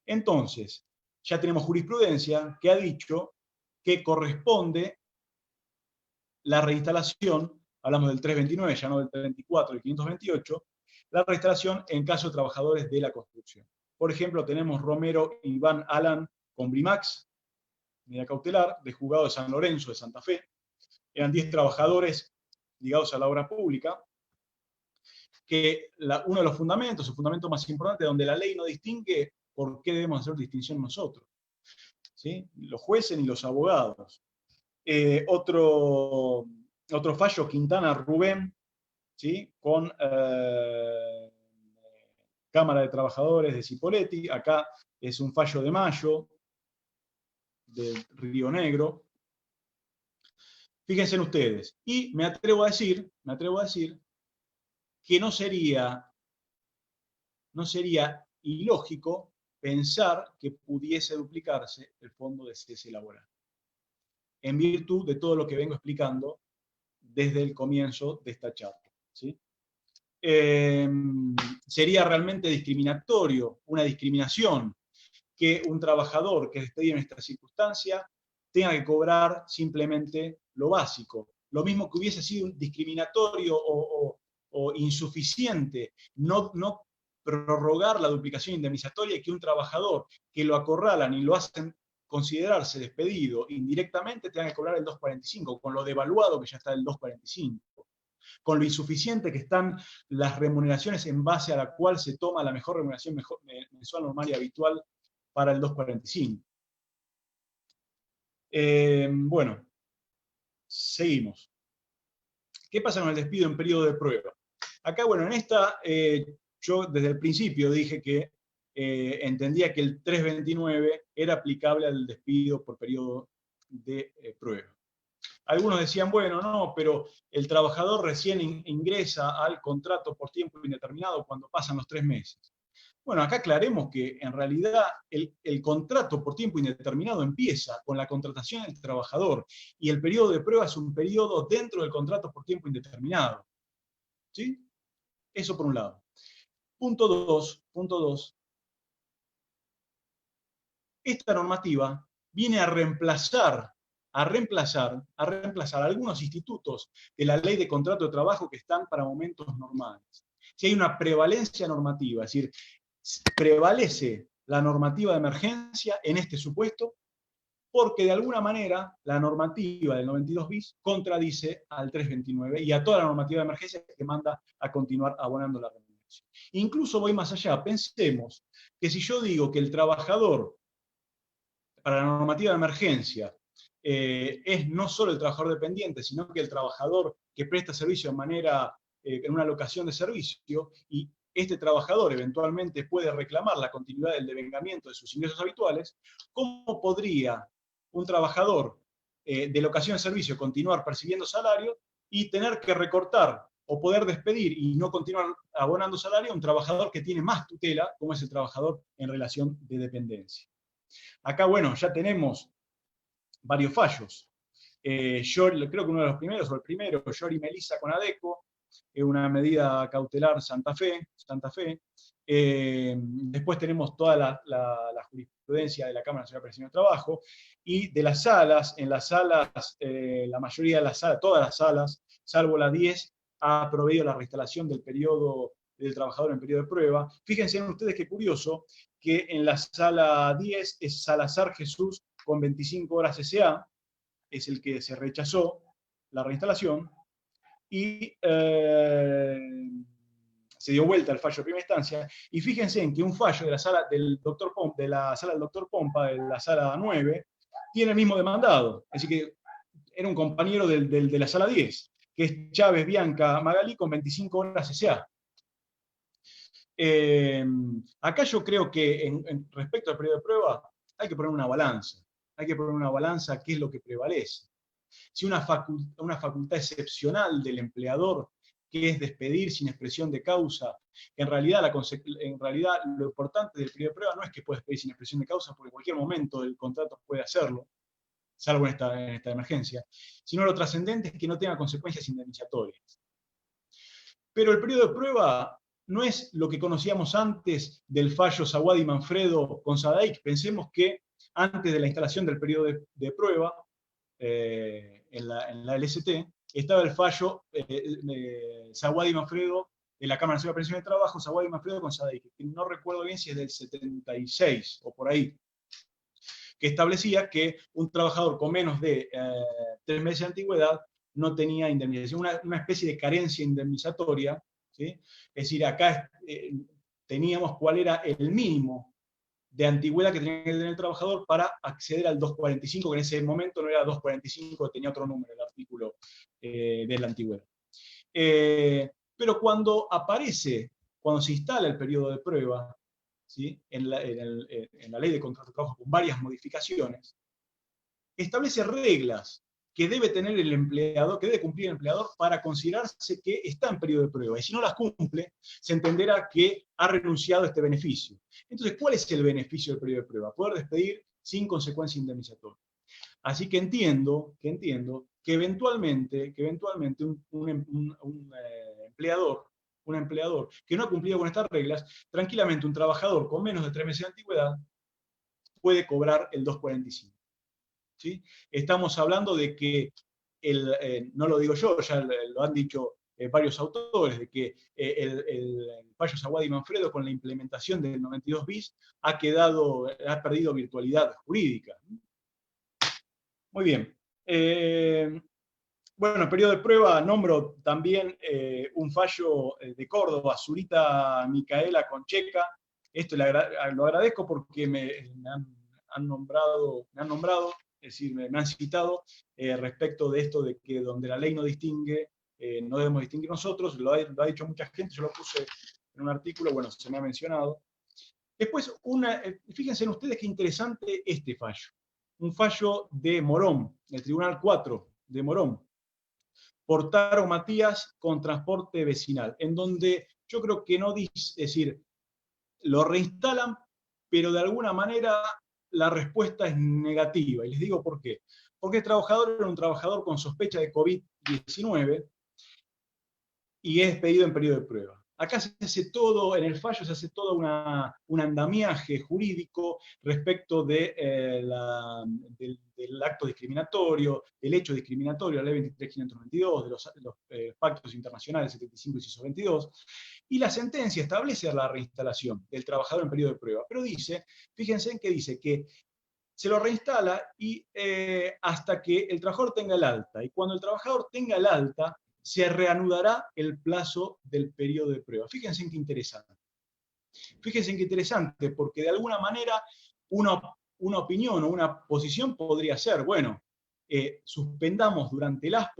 Entonces, ya tenemos jurisprudencia que ha dicho que corresponde la reinstalación, hablamos del 329, ya no del 324, del 528, la reinstalación en caso de trabajadores de la construcción. Por ejemplo, tenemos Romero Iván Alan con Brimax, medida cautelar, de juzgado de San Lorenzo de Santa Fe. Eran 10 trabajadores ligados a la obra pública, que uno de los fundamentos, el fundamento más importante, donde la ley no distingue, ¿por qué debemos hacer distinción nosotros? ¿Sí? Los jueces ni los abogados. Otro fallo, Quintana Rubén, ¿sí? Con Cámara de Trabajadores de Cipolletti. Acá es un fallo de mayo, de Río Negro. Fíjense ustedes. Y me atrevo a decir que no sería ilógico pensar que pudiese duplicarse el fondo de cese laboral, en virtud de todo lo que vengo explicando desde el comienzo de esta charla, ¿sí? Sería realmente discriminatorio, una discriminación, que un trabajador que es despedido en esta circunstancia tenga que cobrar simplemente lo básico. Lo mismo que hubiese sido discriminatorio o insuficiente no prorrogar la duplicación indemnizatoria y que un trabajador que lo acorralan y lo hacen considerarse despedido indirectamente tenga que cobrar el 245, con lo devaluado que ya está el 245, con lo insuficiente que están las remuneraciones en base a la cual se toma la mejor remuneración mensual, normal y habitual para el 245. Bueno, seguimos. ¿Qué pasa con el despido en periodo de prueba? Acá, bueno, en esta, yo desde el principio dije que entendía que el 329 era aplicable al despido por periodo de prueba. Algunos decían, bueno, no, pero el trabajador recién ingresa al contrato por tiempo indeterminado cuando pasan los 3 meses. Bueno, acá aclaremos que en realidad el contrato por tiempo indeterminado empieza con la contratación del trabajador y el periodo de prueba es un periodo dentro del contrato por tiempo indeterminado. ¿Sí? Eso por un lado. Punto 2. Esta normativa viene a reemplazar algunos institutos de la ley de contrato de trabajo que están para momentos normales. Si hay una prevalencia normativa, es decir, prevalece la normativa de emergencia en este supuesto, porque de alguna manera la normativa del 92 bis contradice al 329 y a toda la normativa de emergencia que manda a continuar abonando la remuneración. Incluso voy más allá, pensemos que si yo digo que el trabajador, para la normativa de emergencia, es no solo el trabajador dependiente, sino que el trabajador que presta servicio de manera, en una locación de servicio, y este trabajador eventualmente puede reclamar la continuidad del devengamiento de sus ingresos habituales, ¿cómo podría un trabajador de locación de servicio continuar percibiendo salario y tener que recortar o poder despedir y no continuar abonando salario a un trabajador que tiene más tutela, como es el trabajador en relación de dependencia? Acá, bueno, ya tenemos varios fallos. Yo creo que uno de los primeros, o el primero, Yori Melissa con Adeco, una medida cautelar Santa Fe. Después tenemos toda la jurisprudencia de la Cámara Nacional de Presión de Trabajo, y de las salas, en las salas, la mayoría de las salas, todas las salas, salvo la 10, ha proveído la reinstalación del periodo del trabajador en periodo de prueba. Fíjense en ustedes qué curioso, que en la sala 10 es Salazar Jesús con 25 horas SA, es el que se rechazó la reinstalación, y se dio vuelta el fallo de primera instancia, y fíjense en que un fallo de la sala del doctor Pompa, de la sala 9, tiene el mismo demandado, es decir que era un compañero de la sala 10, que es Chávez Bianca Magalí con 25 horas SA. Acá yo creo que respecto al periodo de prueba hay que poner una balanza. Hay que poner una balanza qué es lo que prevalece. Si una facultad excepcional del empleador, que es despedir sin expresión de causa, en realidad lo importante del periodo de prueba no es que pueda despedir sin expresión de causa, porque en cualquier momento el contrato puede hacerlo, salvo en esta emergencia, sino lo trascendente es que no tenga consecuencias indemnizatorias. Pero el periodo de prueba no es lo que conocíamos antes del fallo Zawad y Manfredo con Sadaic. Pensemos que antes de la instalación del periodo de prueba, en la LST, estaba el fallo Zawad y Manfredo de la Cámara Nacional de Pensiones de Trabajo, Zawad y Manfredo con Sadaic, que no recuerdo bien si es del 76 o por ahí, que establecía que un trabajador con menos de 3 meses de antigüedad no tenía indemnización, una especie de carencia indemnizatoria, ¿sí? Es decir, acá teníamos cuál era el mínimo de antigüedad que tenía que tener el trabajador para acceder al 245, que en ese momento no era 245, tenía otro número el artículo de la antigüedad. Pero cuando se instala el periodo de prueba, ¿sí? en la ley de contrato de trabajo con varias modificaciones, establece reglas que debe tener el empleador, que debe cumplir el empleador para considerarse que está en periodo de prueba. Y si no las cumple, se entenderá que ha renunciado a este beneficio. Entonces, ¿cuál es el beneficio del periodo de prueba? Poder despedir sin consecuencia indemnizatoria. Así que entiendo que eventualmente un empleador que no ha cumplido con estas reglas, tranquilamente un trabajador con menos de 3 meses de antigüedad puede cobrar el 245. ¿Sí? Estamos hablando de que, no lo digo yo, ya lo han dicho varios autores, de que el fallo Zawad y Manfredo con la implementación del 92 bis ha perdido virtualidad jurídica. Muy bien. Bueno, periodo de prueba, nombro también un fallo de Córdoba, Zurita Micaela Concheca. Esto lo agradezco porque me han nombrado, es decir, me han citado respecto de esto de que donde la ley no distingue, no debemos distinguir nosotros, lo ha dicho mucha gente, yo lo puse en un artículo, bueno, se me ha mencionado. Después, fíjense en ustedes qué interesante este fallo. Un fallo de Morón, del Tribunal 4 de Morón, Portaro Matías con transporte vecinal, en donde yo creo que no dice, es decir, lo reinstalan, pero de alguna manera la respuesta es negativa. Y les digo por qué. Porque el trabajador era un trabajador con sospecha de COVID-19 y es despedido en periodo de prueba. Acá se hace todo, en el fallo se hace todo un andamiaje jurídico respecto del acto discriminatorio, del hecho discriminatorio, la ley 23.522, de los pactos internacionales 75 y CISO 22, y la sentencia establece la reinstalación del trabajador en periodo de prueba, pero dice, fíjense en que dice que se lo reinstala y hasta que el trabajador tenga el alta, y cuando el trabajador tenga el alta, se reanudará el plazo del periodo de prueba. Fíjense en qué interesante. Fíjense en qué interesante, porque de alguna manera una opinión o una posición podría ser, bueno, suspendamos durante la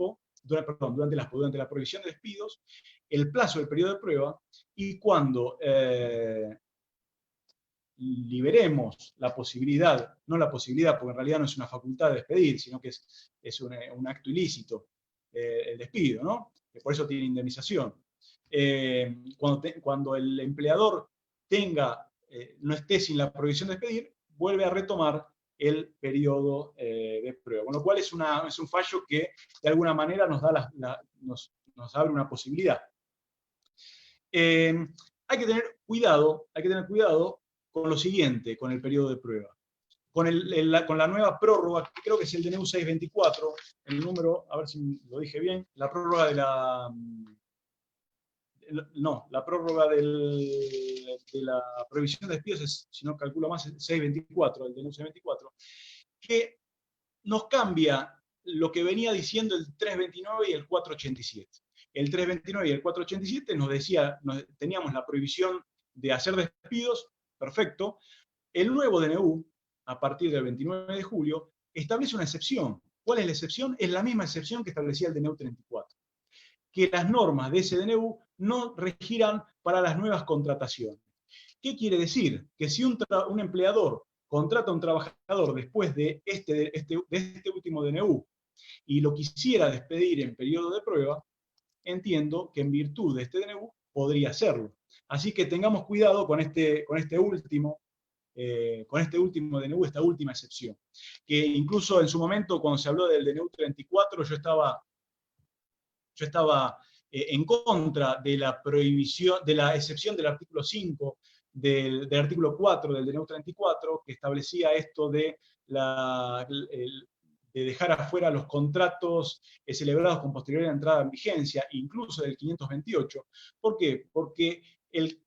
prohibición de despidos, el plazo del periodo de prueba, y cuando liberemos la posibilidad, no la posibilidad, porque en realidad no es una facultad de despedir, sino que es un acto ilícito, el despido, ¿no? Que por eso tiene indemnización. Cuando el empleador no esté sin la prohibición de despedir, vuelve a retomar el periodo de prueba. Con lo cual es un fallo que de alguna manera nos abre una posibilidad. Hay que tener cuidado con lo siguiente, con el periodo de prueba. Con la nueva prórroga, que creo que es el DNU 624, el número, a ver si lo dije bien, la prórroga no, la prórroga de la prohibición de despidos es, si no calculo más, el 624, el DNU 624, que nos cambia lo que venía diciendo el 329 y el 487. El 329 y el 487 nos decía, teníamos la prohibición de hacer despidos, perfecto. El nuevo DNU, a partir del 29 de julio, establece una excepción. ¿Cuál es la excepción? Es la misma excepción que establecía el DNU 34. Que las normas de ese DNU no regirán para las nuevas contrataciones. ¿Qué quiere decir? Que si un empleador contrata a un trabajador después de este último DNU y lo quisiera despedir en periodo de prueba, entiendo que en virtud de este DNU podría hacerlo. Así que tengamos cuidado con este último DNU, esta última excepción. Que incluso en su momento, cuando se habló del DNU 34, yo estaba en contra de la prohibición, de la excepción del artículo 5, del artículo 4 del DNU 34, que establecía esto de dejar afuera los contratos celebrados con posterioridad a entrada en vigencia, incluso del 528. ¿Por qué? Porque el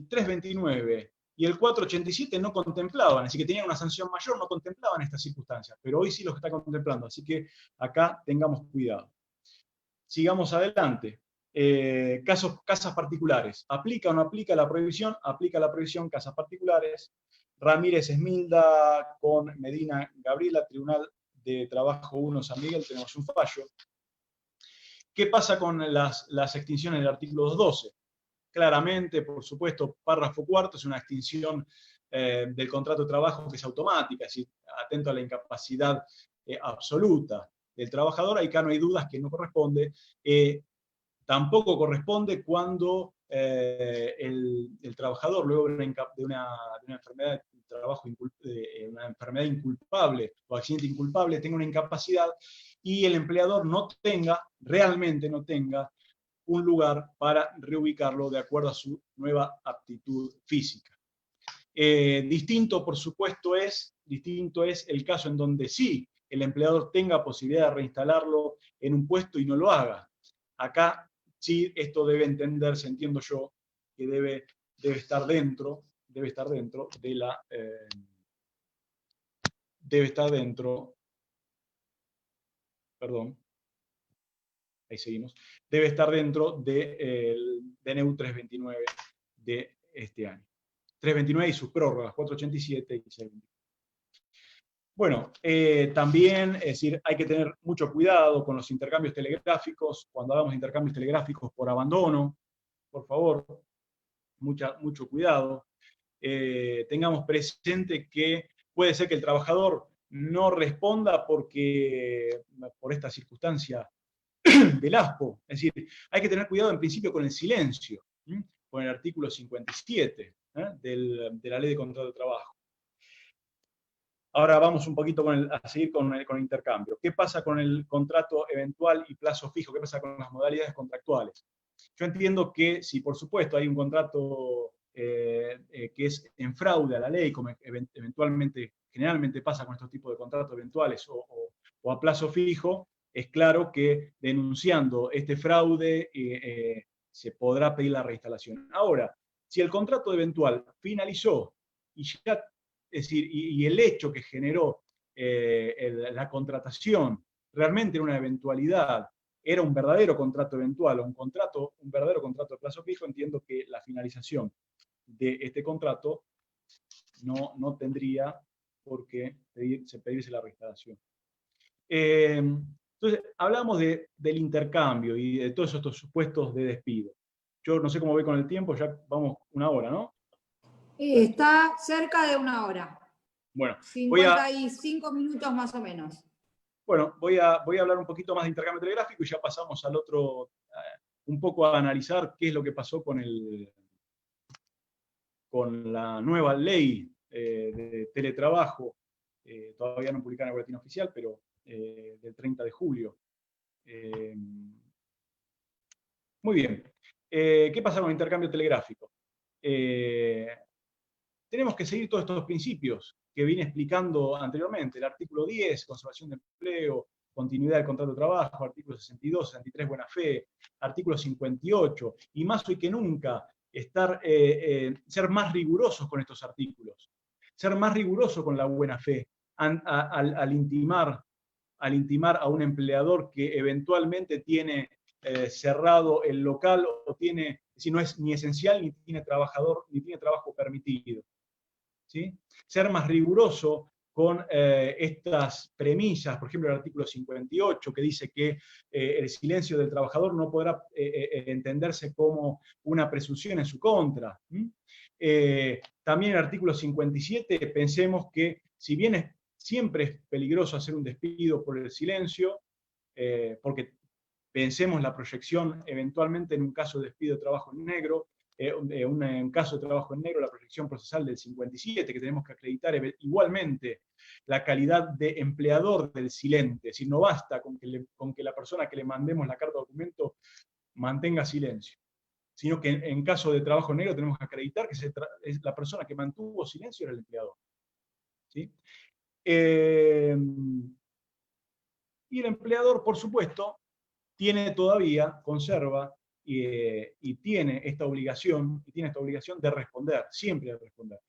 329 y el 487 no contemplaban, así que tenían una sanción mayor, no contemplaban estas circunstancias, pero hoy sí los está contemplando, así que acá tengamos cuidado. Sigamos adelante. Casas particulares. ¿Aplica o no aplica la prohibición? Aplica la prohibición, casas particulares. Ramírez Esmilda con Medina Gabriela, Tribunal de Trabajo 1 San Miguel, tenemos un fallo. ¿Qué pasa con las extinciones del artículo 212? Claramente, por supuesto, párrafo cuarto es una extinción del contrato de trabajo que es automática, es decir, atento a la incapacidad absoluta del trabajador. Acá no hay dudas que no corresponde. Tampoco corresponde cuando el trabajador, luego de una enfermedad de trabajo, una enfermedad inculpable o accidente inculpable, tenga una incapacidad y el empleador realmente no tenga un lugar para reubicarlo de acuerdo a su nueva aptitud física. Distinto, por supuesto, es el caso en donde sí el empleador tenga posibilidad de reinstalarlo en un puesto y no lo haga. Acá sí, esto debe entenderse, entiendo yo, que debe estar dentro de la... ahí seguimos, debe estar dentro del DNU 329 de este año. 329 y sus prórrogas, 487 y 624. Bueno, también, es decir, hay que tener mucho cuidado con los intercambios telegráficos. Cuando hagamos intercambios telegráficos por abandono, por favor, mucho cuidado. Tengamos presente que puede ser que el trabajador no responda por esta circunstancia del ASPO. Es decir, hay que tener cuidado en principio con el silencio, con el artículo 57 de la Ley de Contrato de Trabajo. Ahora vamos un poquito a seguir con el intercambio. ¿Qué pasa con el contrato eventual y plazo fijo? ¿Qué pasa con las modalidades contractuales? Yo entiendo que si por supuesto hay un contrato que es en fraude a la ley, como generalmente pasa con estos tipos de contratos eventuales o a plazo fijo, es claro que denunciando este fraude se podrá pedir la reinstalación. Ahora, si el contrato eventual finalizó y ya, es decir, y el hecho que generó la contratación realmente era una eventualidad, era un verdadero contrato eventual o un verdadero contrato de plazo fijo, entiendo que la finalización de este contrato no tendría por qué pedirse la reinstalación. Entonces, hablamos del intercambio y de todos estos supuestos de despido. Yo no sé cómo voy con el tiempo, ya vamos una hora, ¿no? Está cerca de una hora. Bueno, 55 minutos más o menos. Bueno, voy a hablar un poquito más de intercambio telegráfico y ya pasamos al otro, un poco a analizar qué es lo que pasó con la nueva ley de teletrabajo, todavía no publicada en el boletín oficial, pero del 30 de julio. Muy bien. ¿Qué pasa con el intercambio telegráfico? Tenemos que seguir todos estos principios que vine explicando anteriormente. El artículo 10, conservación de empleo, continuidad del contrato de trabajo, artículo 62, 63, buena fe, artículo 58, y más hoy que nunca, ser más rigurosos con estos artículos, ser más rigurosos con la buena fe, al intimar a un empleador que eventualmente tiene cerrado el local o tiene, si no es ni esencial ni tiene trabajador, ni tiene trabajo permitido. ¿Sí? Ser más riguroso con estas premisas, por ejemplo el artículo 58, que dice que el silencio del trabajador no podrá entenderse como una presunción en su contra. También el artículo 57, pensemos que si bien siempre es peligroso hacer un despido por el silencio, porque pensemos la proyección eventualmente en un caso de despido de trabajo en negro, un caso de trabajo en negro, la proyección procesal del 57, que tenemos que acreditar igualmente la calidad de empleador del silente. Es decir, no basta con que la persona que le mandemos la carta de documento mantenga silencio, sino que en caso de trabajo en negro tenemos que acreditar que la persona que mantuvo silencio era el empleador. ¿Sí? Y el empleador, por supuesto, conserva y tiene esta obligación de responder, siempre de responder.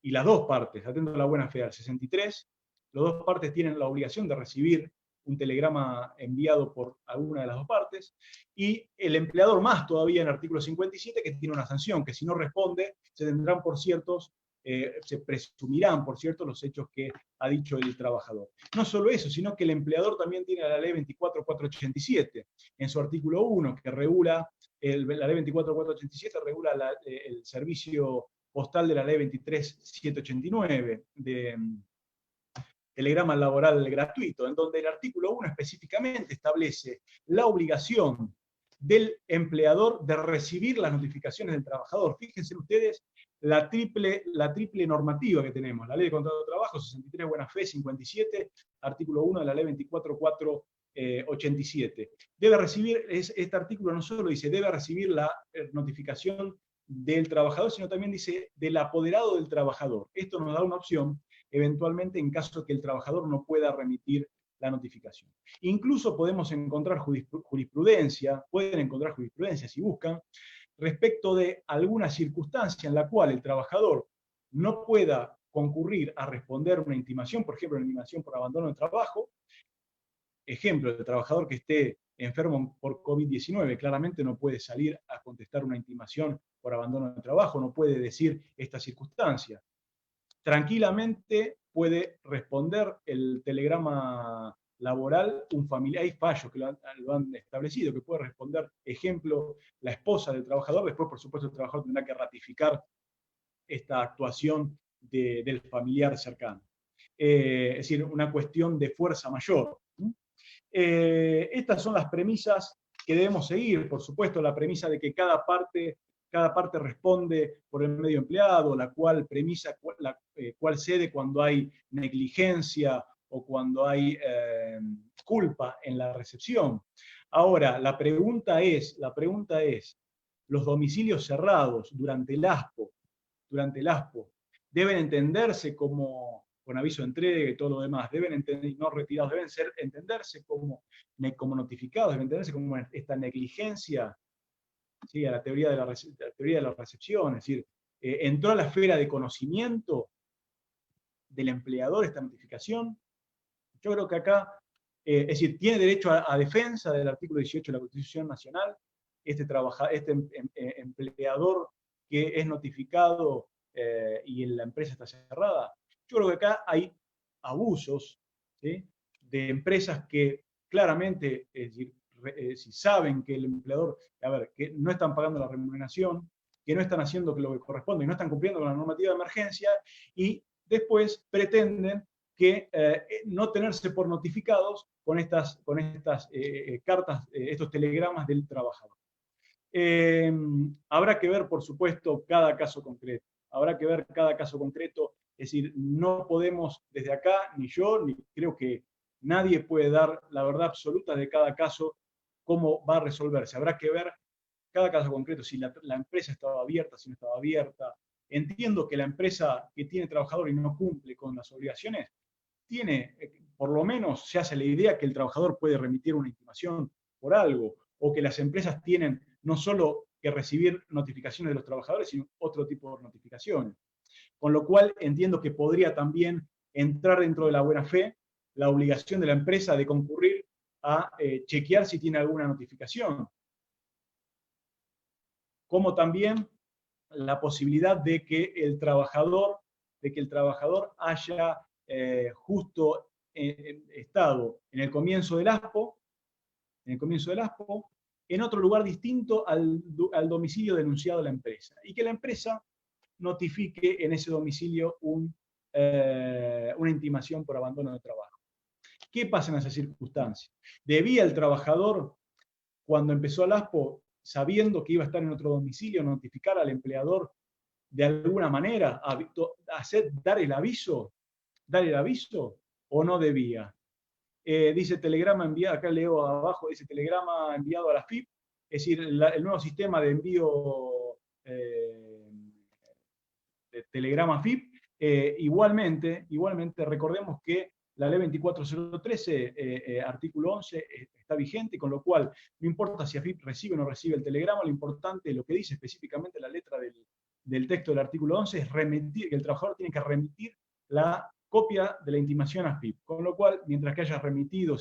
Y las dos partes, atento a la buena fe, al 63, las dos partes tienen la obligación de recibir un telegrama enviado por alguna de las dos partes, y el empleador más todavía en el artículo 57, que tiene una sanción, que si no responde, se presumirán por ciertos los hechos que ha dicho el trabajador. No solo eso, sino que el empleador también tiene la ley 24.487, en su artículo 1, que regula, la ley 24.487 regula el servicio postal de la ley 23.789, de telegrama laboral gratuito, en donde el artículo 1 específicamente establece la obligación del empleador de recibir las notificaciones del trabajador. Fíjense ustedes la triple normativa que tenemos: la ley de contrato de trabajo, 63, buena fe, 57, artículo 1 de la ley 24.487. Debe recibir, este artículo no solo dice debe recibir la notificación del trabajador, sino también dice del apoderado del trabajador. Esto nos da una opción, eventualmente, en caso de que el trabajador no pueda remitir la notificación. Incluso podemos encontrar jurisprudencia, pueden encontrar jurisprudencia si buscan, respecto de alguna circunstancia en la cual el trabajador no pueda concurrir a responder una intimación, por ejemplo, una intimación por abandono de trabajo. Ejemplo, el trabajador que esté enfermo por COVID-19 claramente no puede salir a contestar una intimación por abandono de trabajo, no puede decir esta circunstancia. Tranquilamente puede responder el telegrama laboral un familiar. Hay fallos que lo han establecido, que puede responder, ejemplo, la esposa del trabajador. Después, por supuesto, el trabajador tendrá que ratificar esta actuación del familiar cercano. Es decir, una cuestión de fuerza mayor. Estas son las premisas que debemos seguir. Por supuesto, la premisa de que cada parte responde por el medio empleado, la cual cuál cede cuando hay negligencia o cuando hay culpa en la recepción. Ahora, la pregunta es, los domicilios cerrados durante el ASPO, deben entenderse como, con aviso de entrega y todo lo demás, no retirados, deben entenderse como notificados, deben entenderse como esta negligencia, ¿sí? A la teoría de la recepción, es decir, entró a la esfera de conocimiento del empleador esta notificación. Yo creo que acá, es decir, tiene derecho a defensa del artículo 18 de la Constitución Nacional, este empleador que es notificado y la empresa está cerrada. Yo creo que acá hay abusos, ¿sí? De empresas que claramente, es decir, si saben que el empleador, que no están pagando la remuneración, que no están haciendo lo que corresponde, y no están cumpliendo con la normativa de emergencia, y después pretenden que no tenerse por notificados con estas cartas, estos telegramas del trabajador. Habrá que ver, por supuesto, cada caso concreto. Es decir, no podemos desde acá, ni yo, ni creo que nadie puede dar la verdad absoluta de cada caso, cómo va a resolverse. Habrá que ver cada caso concreto, si la empresa estaba abierta, si no estaba abierta. Entiendo que la empresa que tiene trabajador y no cumple con las obligaciones por lo menos se hace la idea que el trabajador puede remitir una intimación por algo, o que las empresas tienen no solo que recibir notificaciones de los trabajadores, sino otro tipo de notificaciones. Con lo cual entiendo que podría también entrar dentro de la buena fe la obligación de la empresa de concurrir a chequear si tiene alguna notificación. Como también la posibilidad de que el trabajador haya justo estado en el comienzo del ASPO, en otro lugar distinto al domicilio denunciado a la empresa, y que la empresa notifique en ese domicilio una intimación por abandono de trabajo. ¿Qué pasa en esas circunstancias? ¿Debía el trabajador, cuando empezó el ASPO, sabiendo que iba a estar en otro domicilio, notificar al empleador de alguna manera, dar el aviso, o no debía? Dice telegrama enviado, acá leo abajo, dice telegrama enviado a la FIP, es decir, el nuevo sistema de envío de telegrama FIP. Igualmente, recordemos que la ley 24013, artículo 11, está vigente, con lo cual no importa si AFIP recibe o no recibe el telegrama, lo importante, lo que dice específicamente la letra del texto del artículo 11, es remitir, que el trabajador tiene que remitir la copia de la intimación a AFIP, con lo cual, mientras que se haya remitido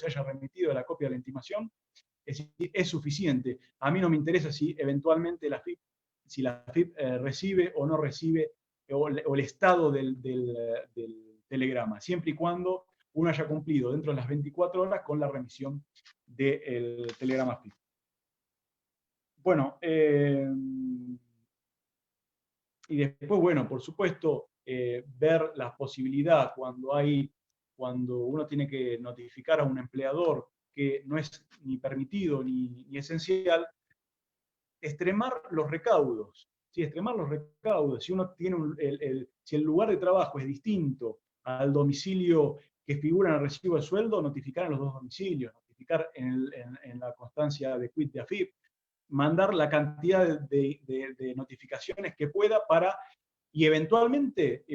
la copia de la intimación, es suficiente. A mí no me interesa si eventualmente la AFIP recibe o no recibe, o el estado del telegrama, siempre y cuando uno haya cumplido dentro de las 24 horas con la remisión del telegrama AFIP. Bueno, y después, bueno, por supuesto, ver la posibilidad cuando uno tiene que notificar a un empleador que no es ni permitido ni esencial, extremar los recaudos. ¿Sí? Extremar los recaudos. Si uno tiene si el lugar de trabajo es distinto al domicilio que figura en el recibo de sueldo, notificar en los dos domicilios, notificar en la constancia de quit de AFIP, mandar la cantidad de notificaciones que pueda y eventualmente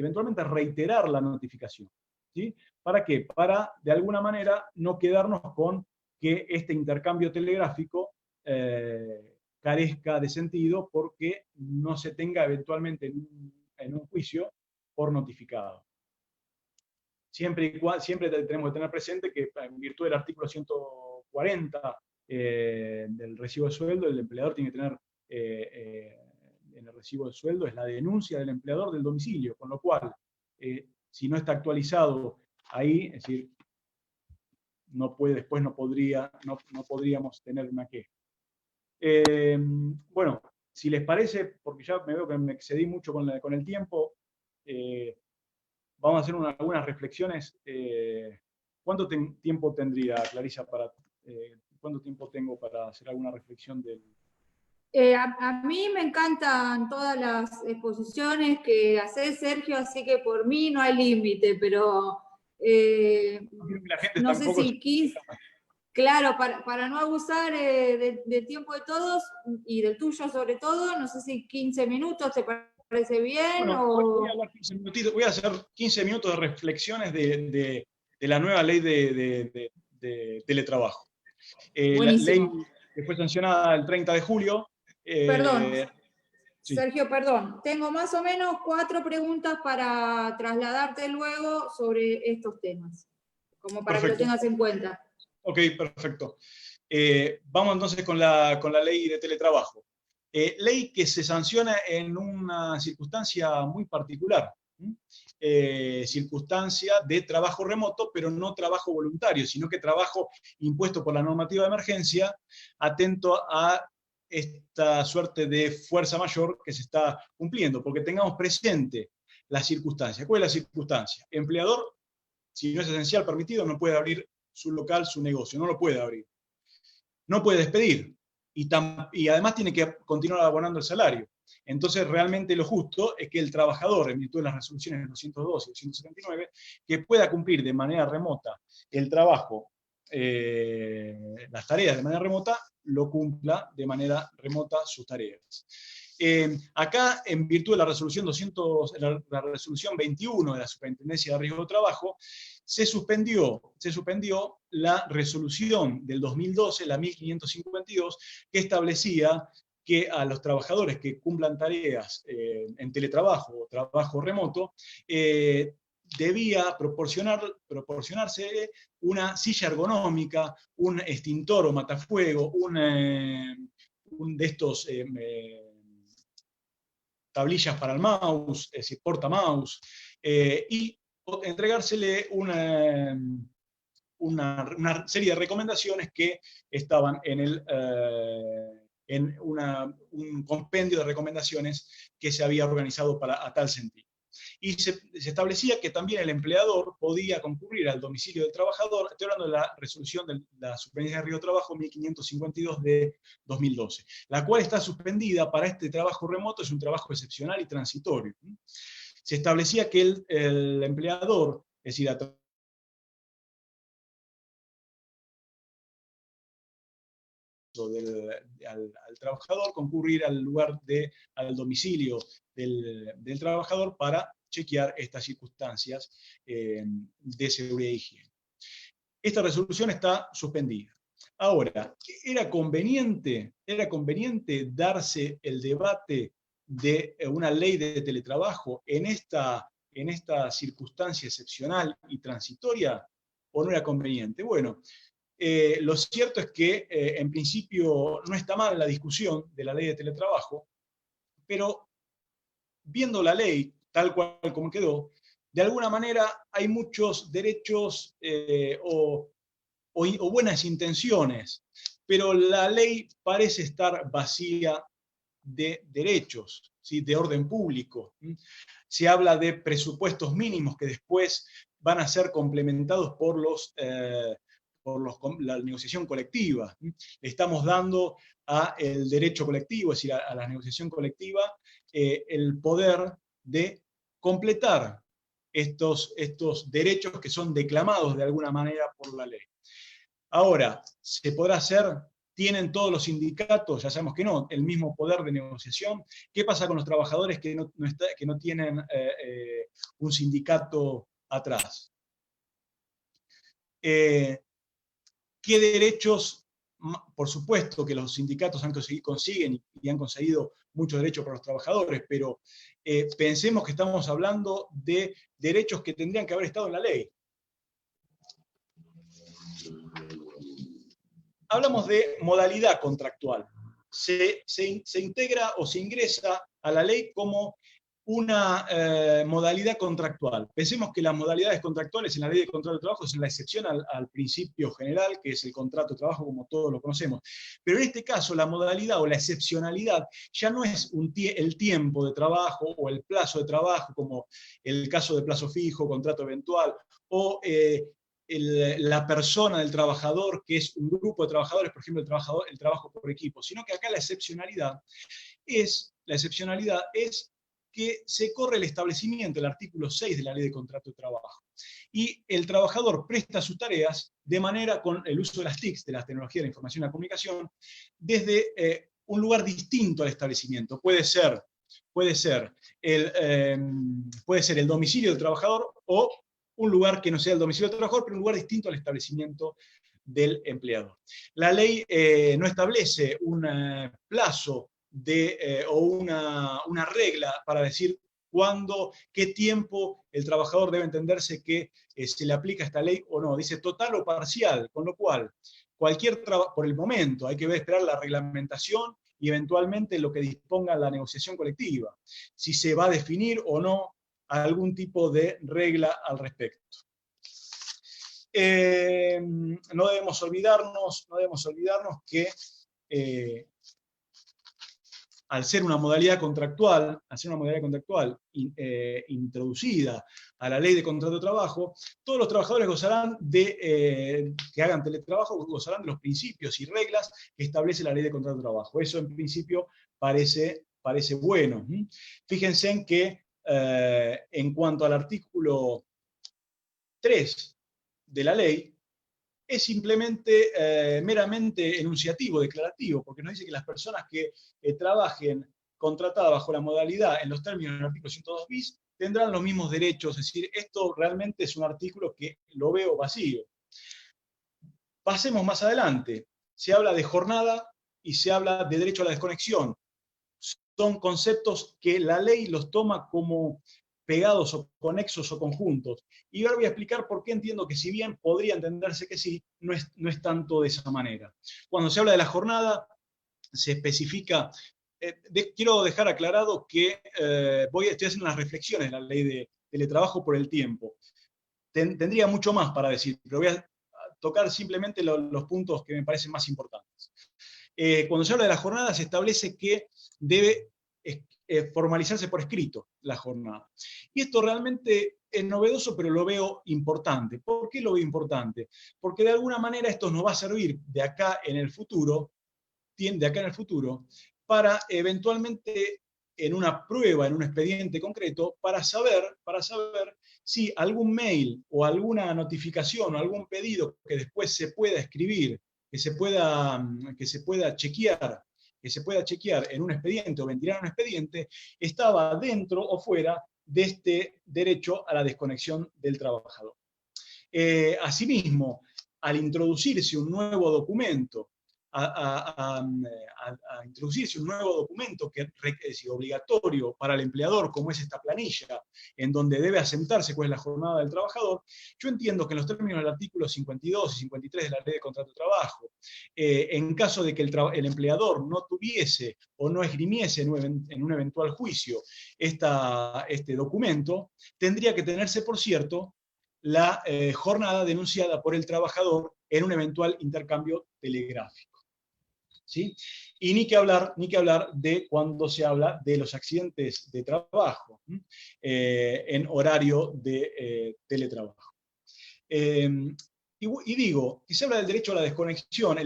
reiterar la notificación. ¿Sí? ¿Para qué? Para, de alguna manera, no quedarnos con que este intercambio telegráfico carezca de sentido porque no se tenga eventualmente en un juicio por notificado. Siempre tenemos que tener presente que en virtud del artículo 140 del recibo de sueldo, el empleador tiene que tener en el recibo de sueldo es la denuncia del empleador del domicilio, con lo cual, si no está actualizado ahí, es decir, después no podríamos tener una queja. Bueno, si les parece, porque ya me veo que me excedí mucho con el tiempo, vamos a hacer algunas reflexiones. ¿Cuánto tiempo tendría, Clarisa, cuánto tiempo tengo para hacer alguna reflexión del... A mí me encantan todas las exposiciones que haces, Sergio, así que por mí no hay límite, pero no sé si 15... Claro, para no abusar del tiempo de todos y del tuyo sobre todo, no sé si 15 minutos te parece bien. Bueno, voy a hacer 15 minutos de reflexiones de la nueva ley de teletrabajo. La ley que fue sancionada el 30 de julio. Perdón, sí. Sergio, perdón. Tengo más o menos 4 preguntas para trasladarte luego sobre estos temas, como para Perfecto. Que lo tengas en cuenta. Ok, perfecto. Vamos entonces con la ley de teletrabajo. Ley que se sanciona en una circunstancia muy particular. Circunstancia de trabajo remoto, pero no trabajo voluntario, sino que trabajo impuesto por la normativa de emergencia, atento a esta suerte de fuerza mayor que se está cumpliendo, porque tengamos presente la circunstancia. ¿Cuál es la circunstancia? Empleador, si no es esencial permitido, no puede abrir su local, su negocio, no lo puede abrir. No puede despedir. Y además tiene que continuar abonando el salario. Entonces, realmente lo justo es que el trabajador, en virtud de las resoluciones 202 y 279, que pueda cumplir de manera remota el trabajo, las tareas de manera remota, lo cumpla de manera remota sus tareas. Acá, en virtud de la resolución 21 de la Superintendencia de Riesgo de Trabajo, se suspendió la resolución del 2012, la 1552, que establecía que a los trabajadores que cumplan tareas en teletrabajo o trabajo remoto, debía proporcionarse una silla ergonómica, un extintor o matafuego, un de estos tablillas para el mouse, es decir, porta-mouse, y entregársele una serie de recomendaciones que estaban en un compendio de recomendaciones que se había organizado a tal sentido. Y se establecía que también el empleador podía concurrir al domicilio del trabajador. Estoy hablando de la resolución de la Superintendencia de Río de Trabajo 1552 de 2012, la cual está suspendida para este trabajo remoto, es un trabajo excepcional y transitorio. Se establecía que el empleador, es decir, al trabajador, concurrir al domicilio del trabajador para chequear estas circunstancias de seguridad e higiene. Esta resolución está suspendida. Ahora, ¿era conveniente darse el debate de una ley de teletrabajo en esta circunstancia excepcional y transitoria, o no era conveniente? Bueno, lo cierto es que en principio no está mal la discusión de la ley de teletrabajo, pero viendo la ley tal cual como quedó, de alguna manera hay muchos derechos o buenas intenciones, pero la ley parece estar vacía de derechos, ¿sí? De orden público. Se habla de presupuestos mínimos que después van a ser complementados por la negociación colectiva. Le estamos dando al derecho colectivo, es decir, a la negociación colectiva, el poder de completar estos derechos que son declamados de alguna manera por la ley. Ahora, ¿se podrá hacer? ¿Tienen todos los sindicatos, ya sabemos que no, el mismo poder de negociación? ¿Qué pasa con los trabajadores que no tienen un sindicato atrás? ¿Qué derechos? Por supuesto que los sindicatos consiguen y han conseguido muchos derechos para los trabajadores, pero pensemos que estamos hablando de derechos que tendrían que haber estado en la ley. Hablamos de modalidad contractual. Se integra o se ingresa a la ley como una modalidad contractual. Pensemos que las modalidades contractuales en la ley de contrato de trabajo son la excepción al principio general, que es el contrato de trabajo como todos lo conocemos. Pero en este caso la modalidad o la excepcionalidad ya no es el tiempo de trabajo o el plazo de trabajo, como el caso de plazo fijo, contrato eventual, o la persona del trabajador, que es un grupo de trabajadores, por ejemplo, el trabajo por equipo, sino que acá la excepcionalidad es que se corre el establecimiento, el artículo 6 de la Ley de Contrato de Trabajo. Y el trabajador presta sus tareas de manera con el uso de las TICs, de las tecnologías de la información y la comunicación, desde un lugar distinto al establecimiento. Puede ser el domicilio del trabajador o un lugar que no sea el domicilio del trabajador, pero un lugar distinto al establecimiento del empleador. La ley no establece un plazo o una regla para decir qué tiempo el trabajador debe entenderse que se le aplica esta ley o no. Dice total o parcial, con lo cual por el momento hay que esperar la reglamentación y eventualmente lo que disponga la negociación colectiva, si se va a definir o no algún tipo de regla al respecto. No debemos olvidarnos que al ser una modalidad contractual introducida a la ley de contrato de trabajo, todos los trabajadores que hagan teletrabajo gozarán de los principios y reglas que establece la ley de contrato de trabajo. Eso en principio parece bueno. Fíjense en que en cuanto al artículo 3 de la ley, es simplemente meramente enunciativo, declarativo, porque nos dice que las personas que trabajen contratada bajo la modalidad en los términos del artículo 102 bis tendrán los mismos derechos. Es decir, esto realmente es un artículo que lo veo vacío. Pasemos más adelante. Se habla de jornada y se habla de derecho a la desconexión. Son conceptos que la ley los toma como pegados o conexos o conjuntos. Y ahora voy a explicar por qué entiendo que, si bien podría entenderse que sí, no es tanto de esa manera. Cuando se habla de la jornada, se especifica. Quiero dejar aclarado que estoy haciendo unas reflexiones de la ley de teletrabajo por el tiempo. Tendría mucho más para decir, pero voy a tocar simplemente los puntos que me parecen más importantes. Cuando se habla de la jornada, se establece que debe formalizarse por escrito la jornada. Y esto realmente es novedoso, pero lo veo importante. ¿Por qué lo veo importante? Porque de alguna manera esto nos va a servir de acá en el futuro, para eventualmente en una prueba, en un expediente concreto, para saber si algún mail o alguna notificación o algún pedido que después se pueda escribir, que se pueda chequear en un expediente o ventilar en un expediente, estaba dentro o fuera de este derecho a la desconexión del trabajador. Asimismo, al introducirse un nuevo documento, introducirse un nuevo documento que es obligatorio para el empleador, como es esta planilla, en donde debe asentarse cuál es la jornada del trabajador, yo entiendo que en los términos del artículo 52 y 53 de la Ley de Contrato de Trabajo, en caso de que el empleador no tuviese o no esgrimiese en un eventual juicio este documento, tendría que tenerse por cierto la jornada denunciada por el trabajador en un eventual intercambio telegráfico. ¿Sí? Y ni que hablar de cuando se habla de los accidentes de trabajo en horario de teletrabajo. Y digo, que se habla del derecho a la desconexión.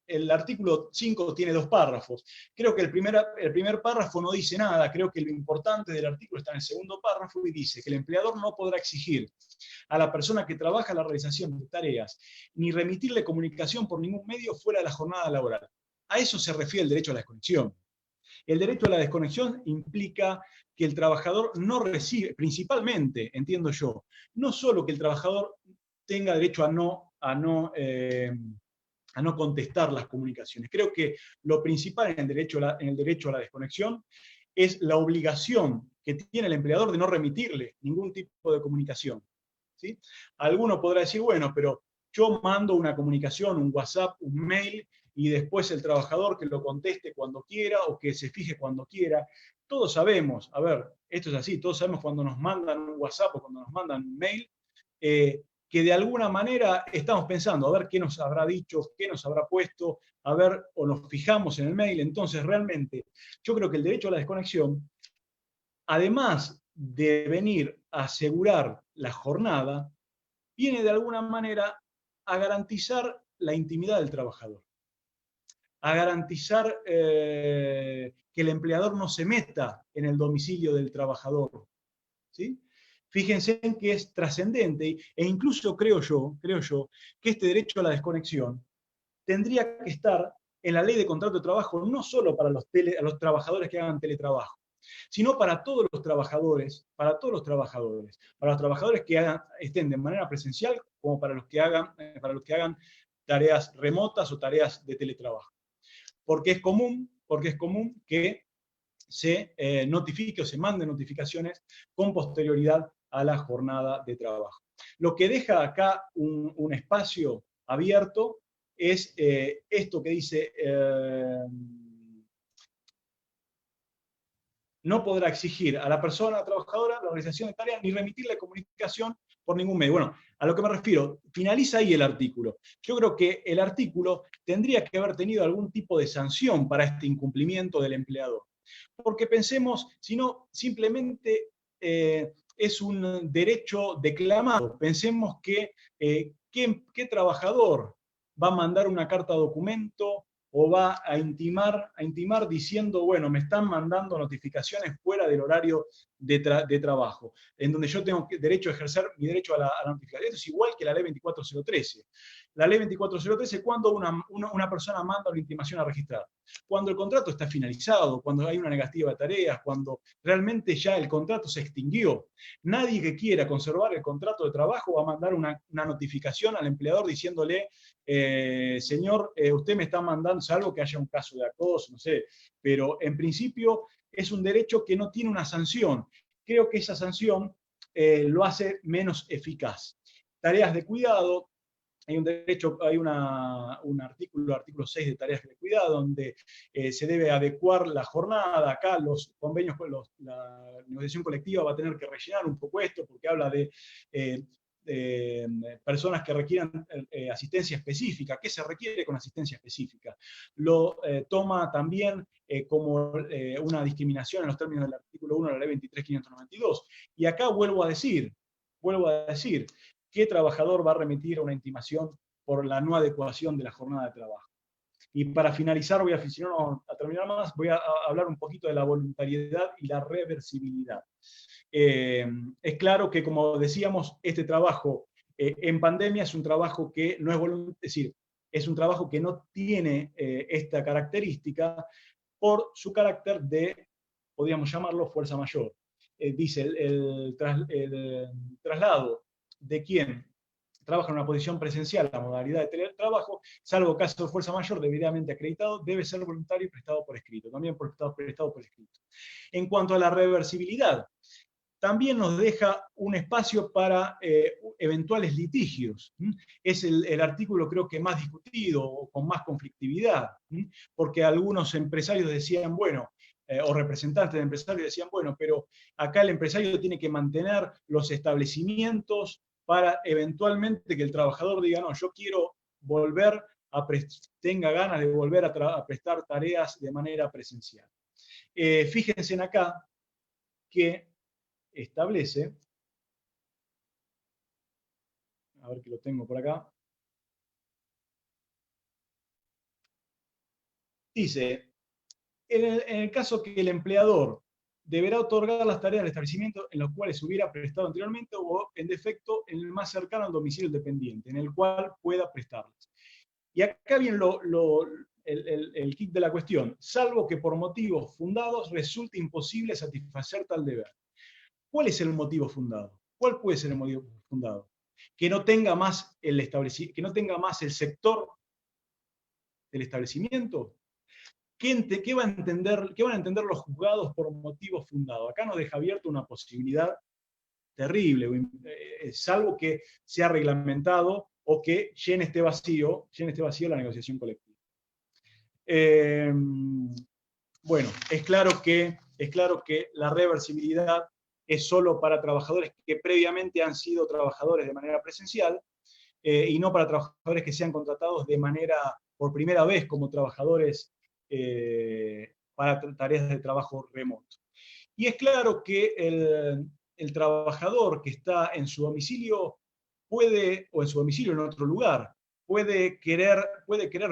El artículo 5 tiene 2 párrafos. Creo que el primer párrafo no dice nada. Creo que lo importante del artículo está en el segundo párrafo y dice que el empleador no podrá exigir a la persona que trabaja la realización de tareas ni remitirle comunicación por ningún medio fuera de la jornada laboral. A eso se refiere el derecho a la desconexión. El derecho a la desconexión implica que el trabajador no recibe, principalmente, entiendo yo, no solo que el trabajador tenga derecho a no contestar las comunicaciones. Creo que lo principal en el derecho a la desconexión es la obligación que tiene el empleador de no remitirle ningún tipo de comunicación. ¿Sí? Alguno podrá decir, bueno, pero yo mando una comunicación, un WhatsApp, un mail, y después el trabajador que lo conteste cuando quiera o que se fije cuando quiera. Todos sabemos, a ver, esto es así, todos sabemos cuando nos mandan un WhatsApp o cuando nos mandan un mail, que de alguna manera estamos pensando, a ver qué nos habrá dicho, qué nos habrá puesto, a ver, o nos fijamos en el mail. Entonces, realmente, yo creo que el derecho a la desconexión, además de venir a asegurar la jornada, viene de alguna manera a garantizar la intimidad del trabajador, a garantizar que el empleador no se meta en el domicilio del trabajador. ¿Sí? Fíjense en que es trascendente, e incluso creo yo que este derecho a la desconexión tendría que estar en la Ley de Contrato de Trabajo, no solo para los trabajadores que hagan teletrabajo, sino para todos los trabajadores, para los trabajadores que estén de manera presencial, como para los que hagan tareas remotas o tareas de teletrabajo. Porque es común que se notifique o se manden notificaciones con posterioridad a la jornada de trabajo. Lo que deja acá un espacio abierto es esto que dice, no podrá exigir a la persona trabajadora la realización de tareas ni remitirle comunicación por ningún medio. Bueno, a lo que me refiero, finaliza ahí el artículo. Yo creo que el artículo tendría que haber tenido algún tipo de sanción para este incumplimiento del empleador. Porque pensemos, si no, simplemente es un derecho declamado. Pensemos que ¿qué trabajador va a mandar una carta documento o va a intimar diciendo, bueno, me están mandando notificaciones fuera del horario de trabajo, en donde yo tengo derecho a ejercer mi derecho a la notificación? Esto es igual que la ley 24013. La ley 2403 cuando una persona manda una intimación a registrar. Cuando el contrato está finalizado, cuando hay una negativa de tareas, cuando realmente ya el contrato se extinguió. Nadie que quiera conservar el contrato de trabajo va a mandar una notificación al empleador diciéndole, señor, usted me está mandando, salvo que haya un caso de acoso, no sé, pero en principio es un derecho que no tiene una sanción. Creo que esa sanción lo hace menos eficaz. Tareas de cuidado. Hay un derecho, hay un artículo 6 de tareas de cuidado, donde se debe adecuar la jornada. Acá los convenios, la negociación colectiva va a tener que rellenar un poco esto, porque habla de personas que requieran asistencia específica. ¿Qué se requiere con asistencia específica? Lo toma también como una discriminación en los términos del artículo 1 de la ley 23.592. Y acá vuelvo a decir, ¿qué trabajador va a remitir una intimación por la no adecuación de la jornada de trabajo? Y para finalizar, voy a hablar un poquito de la voluntariedad y la reversibilidad. Es claro que, como decíamos, este trabajo en pandemia es un trabajo que no es voluntario, es decir, es un trabajo que no tiene esta característica por su carácter de, podríamos llamarlo, fuerza mayor. Dice el traslado de quien trabaja en una posición presencial, la modalidad de teletrabajo, salvo caso de fuerza mayor debidamente acreditado, debe ser voluntario y prestado por escrito, también prestado por escrito. En cuanto a la reversibilidad, también nos deja un espacio para eventuales litigios. Es el artículo creo que más discutido, o con más conflictividad, porque algunos empresarios decían, bueno, o representantes de empresarios decían, bueno, pero acá el empresario tiene que mantener los establecimientos para eventualmente que el trabajador diga, no, yo quiero volver tenga ganas de volver a prestar tareas de manera presencial. Fíjense en acá que establece, a ver que lo tengo por acá, dice, en el caso que el empleador deberá otorgar las tareas del establecimiento en los cuales hubiera prestado anteriormente o, en defecto, en el más cercano al domicilio dependiente, en el cual pueda prestarlas. Y acá viene el kit de la cuestión, salvo que por motivos fundados resulte imposible satisfacer tal deber. ¿Cuál es el motivo fundado? ¿Cuál puede ser el motivo fundado? Que no tenga más el sector del establecimiento. ¿Qué van a entender los juzgados por motivo fundado? Acá nos deja abierta una posibilidad terrible, salvo que sea reglamentado o que llene este vacío la negociación colectiva. Bueno, es claro que la reversibilidad es solo para trabajadores que previamente han sido trabajadores de manera presencial y no para trabajadores que sean contratados por primera vez como trabajadores para tareas de trabajo remoto. Y es claro que el trabajador que está en su domicilio o en su domicilio en otro lugar, puede querer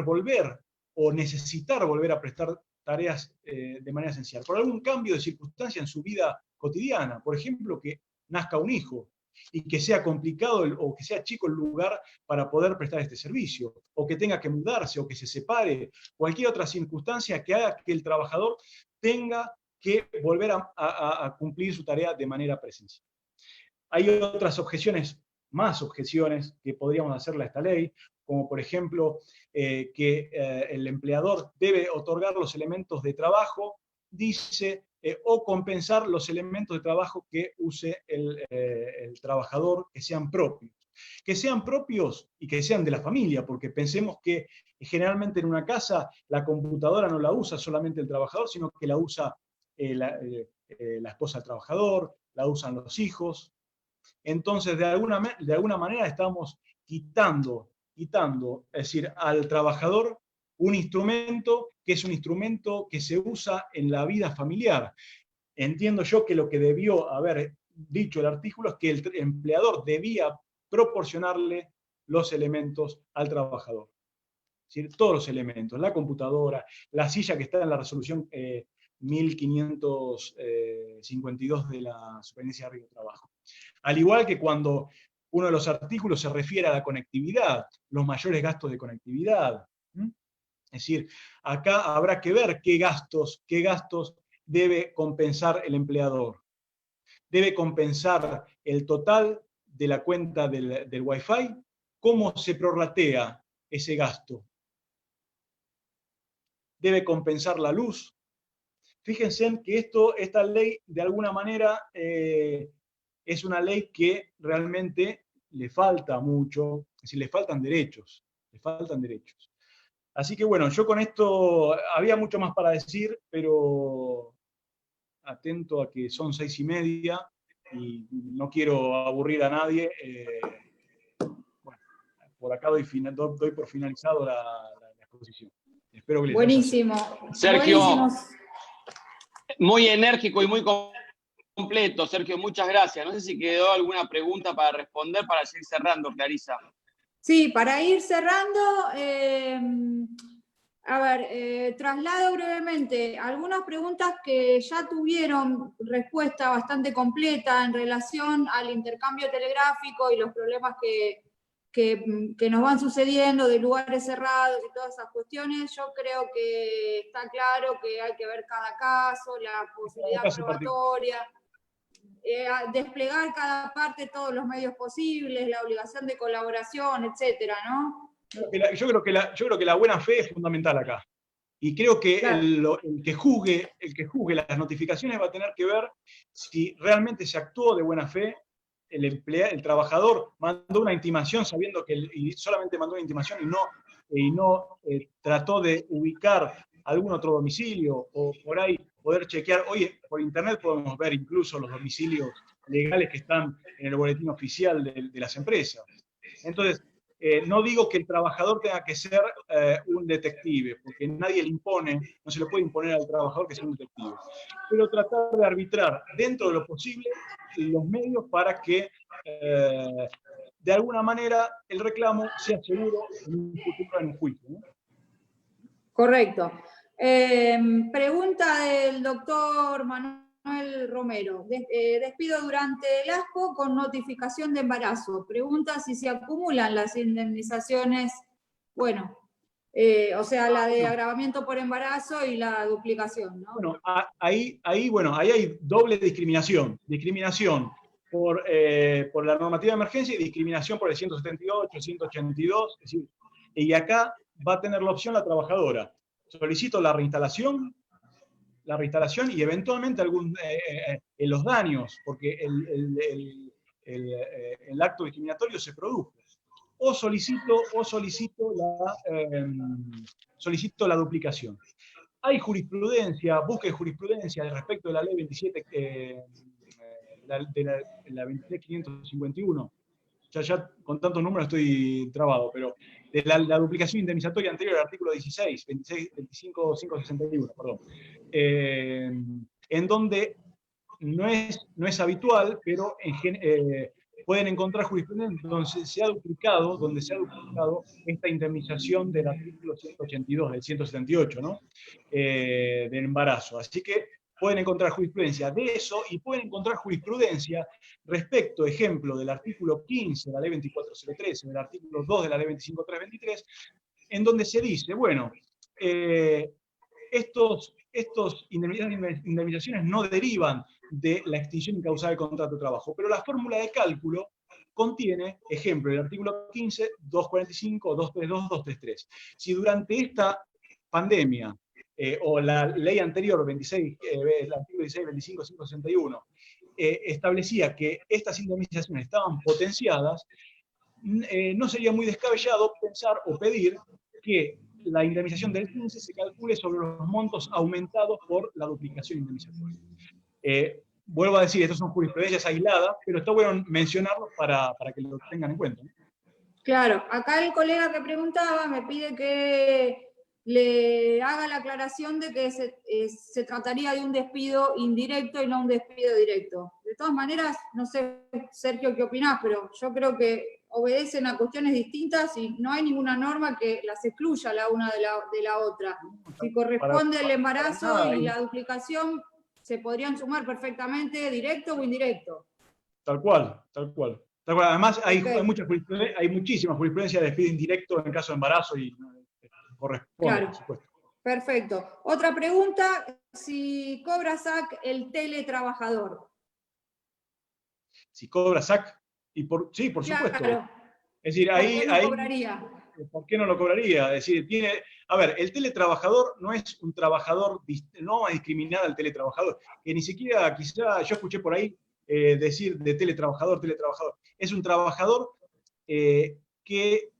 volver o necesitar volver a prestar tareas de manera esencial, por algún cambio de circunstancia en su vida cotidiana, por ejemplo, que nazca un hijo, y que sea complicado o que sea chico el lugar para poder prestar este servicio, o que tenga que mudarse, o que se separe, cualquier otra circunstancia que haga que el trabajador tenga que volver a cumplir su tarea de manera presencial. Hay otras más objeciones que podríamos hacerle a esta ley, como por ejemplo que el empleador debe otorgar los elementos de trabajo, dice, o compensar los elementos de trabajo que use el trabajador, que sean propios. Que sean propios y que sean de la familia, porque pensemos que generalmente en una casa la computadora no la usa solamente el trabajador, sino que la usa la esposa del trabajador, la usan los hijos. Entonces, de alguna manera estamos quitando, es decir, al trabajador un instrumento que es un instrumento que se usa en la vida familiar. Entiendo yo que lo que debió haber dicho el artículo es que el empleador debía proporcionarle los elementos al trabajador. Es decir, todos los elementos, la computadora, la silla que está en la resolución 1552 de la Superintendencia de Trabajo. Al igual que cuando uno de los artículos se refiere a la conectividad, los mayores gastos de conectividad. Es decir, acá habrá que ver qué gastos debe compensar el empleador. Debe compensar el total de la cuenta del Wi-Fi. ¿Cómo se prorratea ese gasto? Debe compensar la luz. Fíjense que esta ley, de alguna manera, es una ley que realmente le falta mucho, es decir, le faltan derechos. Así que bueno, yo con esto había mucho más para decir, pero atento a que son 6:30 y no quiero aburrir a nadie. Bueno, por acá doy por finalizado la exposición. Espero que les Buenísimo. Sergio, Buenísimo. muy enérgico y muy completo, Sergio, muchas gracias. No sé si quedó alguna pregunta para responder para seguir cerrando, Clarisa. Sí, para ir cerrando, a ver, traslado brevemente algunas preguntas que ya tuvieron respuesta bastante completa en relación al intercambio telegráfico y los problemas que nos van sucediendo de lugares cerrados y todas esas cuestiones. Yo creo que está claro que hay que ver cada caso, la posibilidad probatoria, desplegar cada parte todos los medios posibles, la obligación de colaboración, etcétera, ¿no? Yo creo que la buena fe es fundamental acá. Y creo que claro. el que juzgue las notificaciones va a tener que ver si realmente se actuó de buena fe. El trabajador mandó una intimación sabiendo y solamente mandó una intimación y no trató de ubicar algún otro domicilio, o por ahí poder chequear. Hoy por internet podemos ver incluso los domicilios legales que están en el boletín oficial de las empresas. Entonces, no digo que el trabajador tenga que ser un detective, porque nadie le impone, no se le puede imponer al trabajador que sea un detective, pero tratar de arbitrar dentro de lo posible los medios para que de alguna manera el reclamo sea seguro en un futuro, en un juicio, ¿no? Correcto. Pregunta del doctor Manuel Romero. Despido durante el ASPO con notificación de embarazo. Pregunta si se acumulan las indemnizaciones, bueno, o sea, la de agravamiento por embarazo y la duplicación, ¿no? Bueno, ahí hay doble discriminación. Discriminación por la normativa de emergencia y discriminación por el 178, 182. Es decir, y acá va a tener la opción la trabajadora. Solicito la reinstalación y eventualmente los daños, porque el acto discriminatorio se produjo. O solicito la duplicación. Hay jurisprudencia, busque jurisprudencia respecto de la ley 27, la 26.551. Ya con tantos números estoy trabado, pero de la duplicación indemnizatoria anterior al artículo 25.561, perdón. En donde no es habitual, pero pueden encontrar jurisprudencia donde se ha duplicado esta indemnización del artículo 182, del 178, ¿no? Del embarazo. Así que pueden encontrar jurisprudencia de eso y pueden encontrar jurisprudencia respecto, ejemplo, del artículo 15 de la ley 24.013, del artículo 2 de la ley 25.323, en donde se dice, bueno, estos indemnizaciones no derivan de la extinción incausada del contrato de trabajo, pero la fórmula de cálculo contiene, ejemplo, el artículo 15, 245, 232, 233. Si durante esta pandemia, o la ley anterior, el artículo 16, 25, 561, establecía que estas indemnizaciones estaban potenciadas, no sería muy descabellado pensar o pedir que la indemnización del 15 se calcule sobre los montos aumentados por la duplicación indemnizatoria. Vuelvo a decir, estas son jurisprudencias aisladas, pero está bueno mencionarlos para que lo tengan en cuenta, ¿no? Claro, acá el colega que preguntaba me pide que le haga la aclaración de que se trataría de un despido indirecto y no un despido directo. De todas maneras, no sé, Sergio, qué opinás, pero yo creo que obedecen a cuestiones distintas y no hay ninguna norma que las excluya la una de la otra. Si corresponde el embarazo y la duplicación, se podrían sumar perfectamente directo o indirecto. Tal cual, tal cual. Además, hay Perfecto. muchísima jurisprudencia de despido indirecto en caso de embarazo y corresponde, Claro, por supuesto. perfecto. Otra pregunta, si cobra SAC el teletrabajador. Si cobra SAC, sí, por supuesto. Claro, Es decir, ¿por qué no ahí cobraría? ¿por qué no lo cobraría? Es decir, a ver, el teletrabajador no es un trabajador, no vamos a discriminar al teletrabajador, que ni siquiera quizá yo escuché por ahí decir de teletrabajador. Es un trabajador que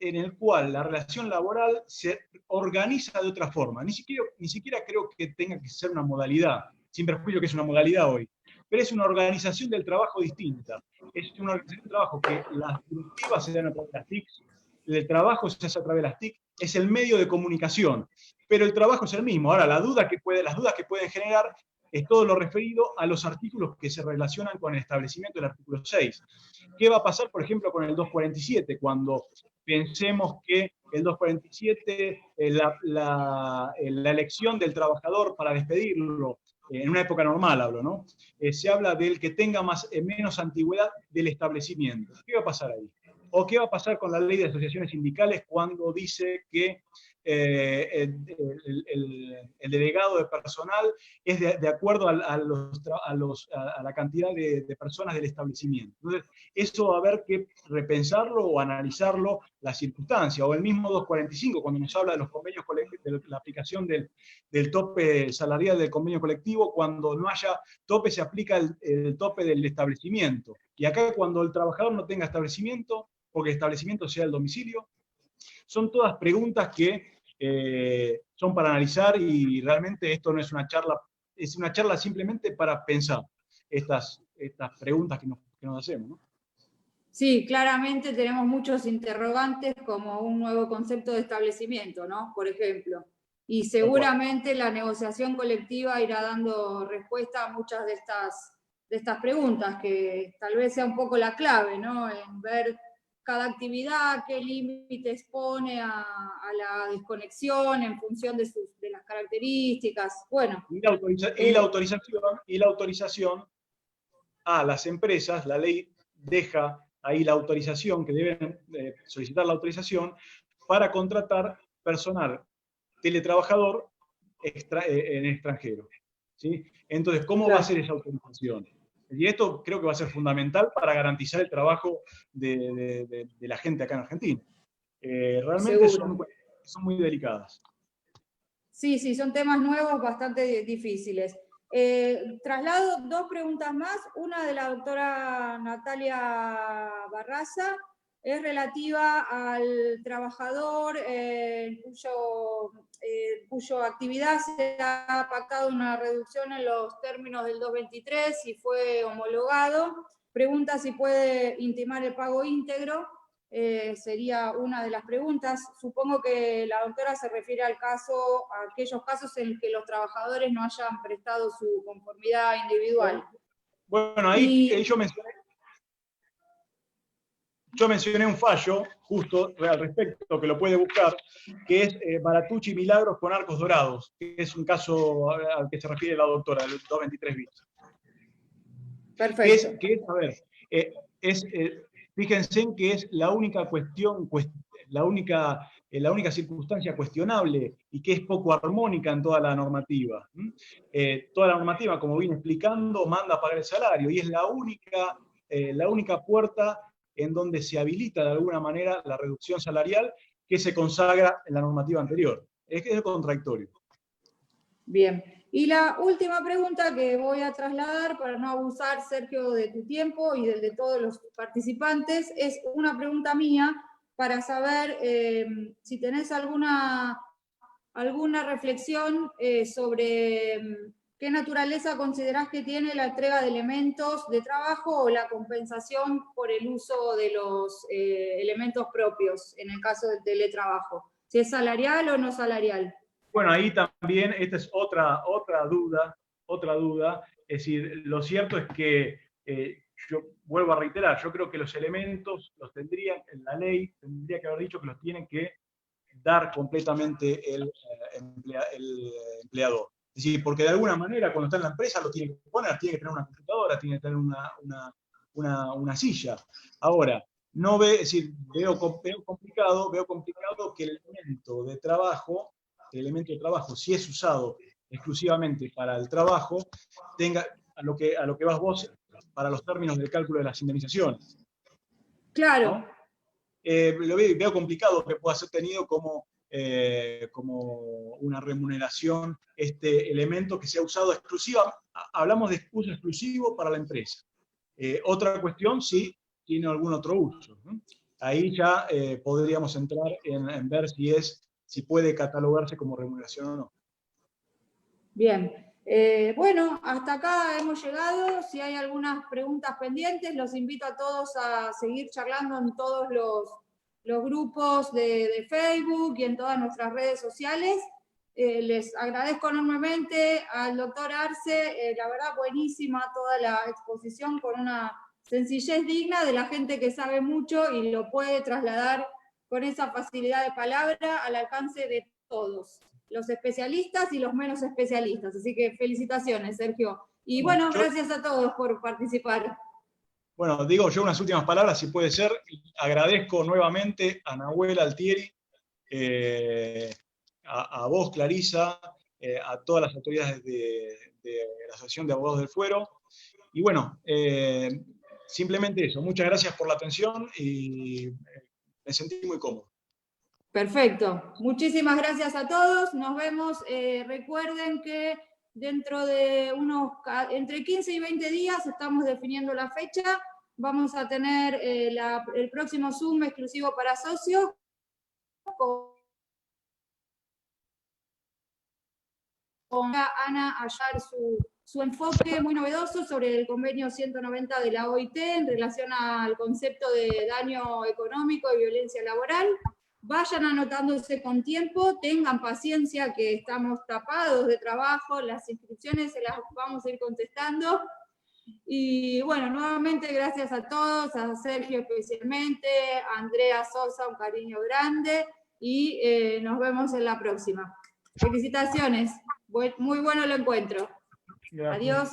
en el cual la relación laboral se organiza de otra forma. Ni siquiera creo que tenga que ser una modalidad, sin perjuicio que es una modalidad hoy, pero es una organización del trabajo distinta. Es una organización del trabajo que las directivas se dan a través de las TICs, el trabajo se hace a través de las TIC, es el medio de comunicación, pero el trabajo es el mismo. Ahora, las dudas que pueden generar es todo lo referido a los artículos que se relacionan con el establecimiento del artículo 6. ¿Qué va a pasar, por ejemplo, con el 247? Cuando pensemos que el 247, la elección del trabajador para despedirlo, en una época normal hablo, ¿no? Se habla del que tenga menos antigüedad del establecimiento. ¿Qué va a pasar ahí? ¿O qué va a pasar con la ley de asociaciones sindicales cuando dice que el delegado de personal es de acuerdo a la cantidad de personas del establecimiento? Entonces, eso va a haber que repensarlo o analizarlo la circunstancia. O el mismo 245, cuando nos habla de los convenios colectivos, de la aplicación del tope salarial del convenio colectivo, cuando no haya tope se aplica el tope del establecimiento. Y acá cuando el trabajador no tenga establecimiento, porque el establecimiento sea el domicilio, son todas preguntas que son para analizar y realmente esto no es una charla, es una charla simplemente para pensar estas preguntas que nos hacemos, ¿no? Sí, claramente tenemos muchos interrogantes como un nuevo concepto de establecimiento, ¿no? Por ejemplo. Y seguramente la negociación colectiva irá dando respuesta a muchas de estas preguntas, que tal vez sea un poco la clave, ¿no? En ver cada actividad, qué límites pone a la desconexión en función de las características. Bueno. Y la autorización a las empresas, la ley deja ahí la autorización, que deben solicitar la autorización para contratar personal teletrabajador en extranjero. ¿Sí? Entonces, ¿cómo va a ser esa autorización? Y esto creo que va a ser fundamental para garantizar el trabajo de la gente acá en Argentina. Realmente son muy delicadas. Sí, son temas nuevos bastante difíciles. Traslado dos preguntas más. Una de la doctora Natalia Barraza es relativa al trabajador cuyo actividad se ha pactado una reducción en los términos del 223 y fue homologado. Pregunta si puede intimar el pago íntegro. Sería una de las preguntas. Supongo que la doctora se refiere a aquellos casos en que los trabajadores no hayan prestado su conformidad individual. Bueno, ahí yo mencioné un fallo justo al respecto, que lo puede buscar, que es Baratucci Milagros con Arcos Dorados, que es un caso al que se refiere la doctora, el 223 bis. Perfecto. Fíjense en que es la única la única circunstancia cuestionable y que es poco armónica en toda la normativa. Toda la normativa, como vine explicando, manda a pagar el salario y es la única puerta en donde se habilita de alguna manera la reducción salarial que se consagra en la normativa anterior. Es contradictorio. Bien. Y la última pregunta que voy a trasladar, para no abusar, Sergio, de tu tiempo y del de todos los participantes, es una pregunta mía para saber si tenés alguna reflexión sobre qué naturaleza considerás que tiene la entrega de elementos de trabajo o la compensación por el uso de los elementos propios, en el caso del teletrabajo. Si es salarial o no salarial. Bueno, ahí también, esta es otra duda. Es decir, lo cierto es que, yo vuelvo a reiterar, yo creo que los elementos los tendría, en la ley tendría que haber dicho que los tiene que dar completamente el empleador. Es decir, porque de alguna manera cuando está en la empresa lo tiene que poner, tiene que tener una computadora, tiene que tener una silla. Ahora, no ve, es decir, veo complicado que el elemento de trabajo, si es usado exclusivamente para el trabajo, tenga a lo que vas vos para los términos del cálculo de las indemnizaciones. Claro. ¿No? Veo complicado que pueda ser tenido como una remuneración este elemento que sea usado hablamos de uso exclusivo para la empresa. Otra cuestión, si tiene algún otro uso, ¿no? Ahí ya podríamos entrar en ver si puede catalogarse como remuneración o no. Bien. Bueno, hasta acá hemos llegado. Si hay algunas preguntas pendientes, los invito a todos a seguir charlando en todos los grupos de Facebook y en todas nuestras redes sociales. Les agradezco enormemente al doctor Arce, la verdad buenísima toda la exposición con una sencillez digna de la gente que sabe mucho y lo puede trasladar con esa facilidad de palabra al alcance de todos, los especialistas y los menos especialistas. Así que felicitaciones, Sergio. Y bueno, gracias a todos por participar. Bueno, digo yo unas últimas palabras, si puede ser. Agradezco nuevamente a Nahuel Altieri, a vos, Clarisa, a todas las autoridades de la Asociación de Abogados del Fuero. Y bueno, simplemente eso. Muchas gracias por la atención y me sentí muy cómodo. Perfecto. Muchísimas gracias a todos. Nos vemos. Recuerden que dentro de entre 15 y 20 días estamos definiendo la fecha. Vamos a tener el próximo Zoom exclusivo para socios con Ana hallar su enfoque muy novedoso sobre el convenio 190 de la OIT en relación al concepto de daño económico y violencia laboral. Vayan anotándose con tiempo, tengan paciencia que estamos tapados de trabajo, las inscripciones se las vamos a ir contestando. Y bueno, nuevamente gracias a todos, a Sergio especialmente, a Andrea Sosa, un cariño grande, y nos vemos en la próxima. Felicitaciones, muy bueno el encuentro. Gracias. Adiós.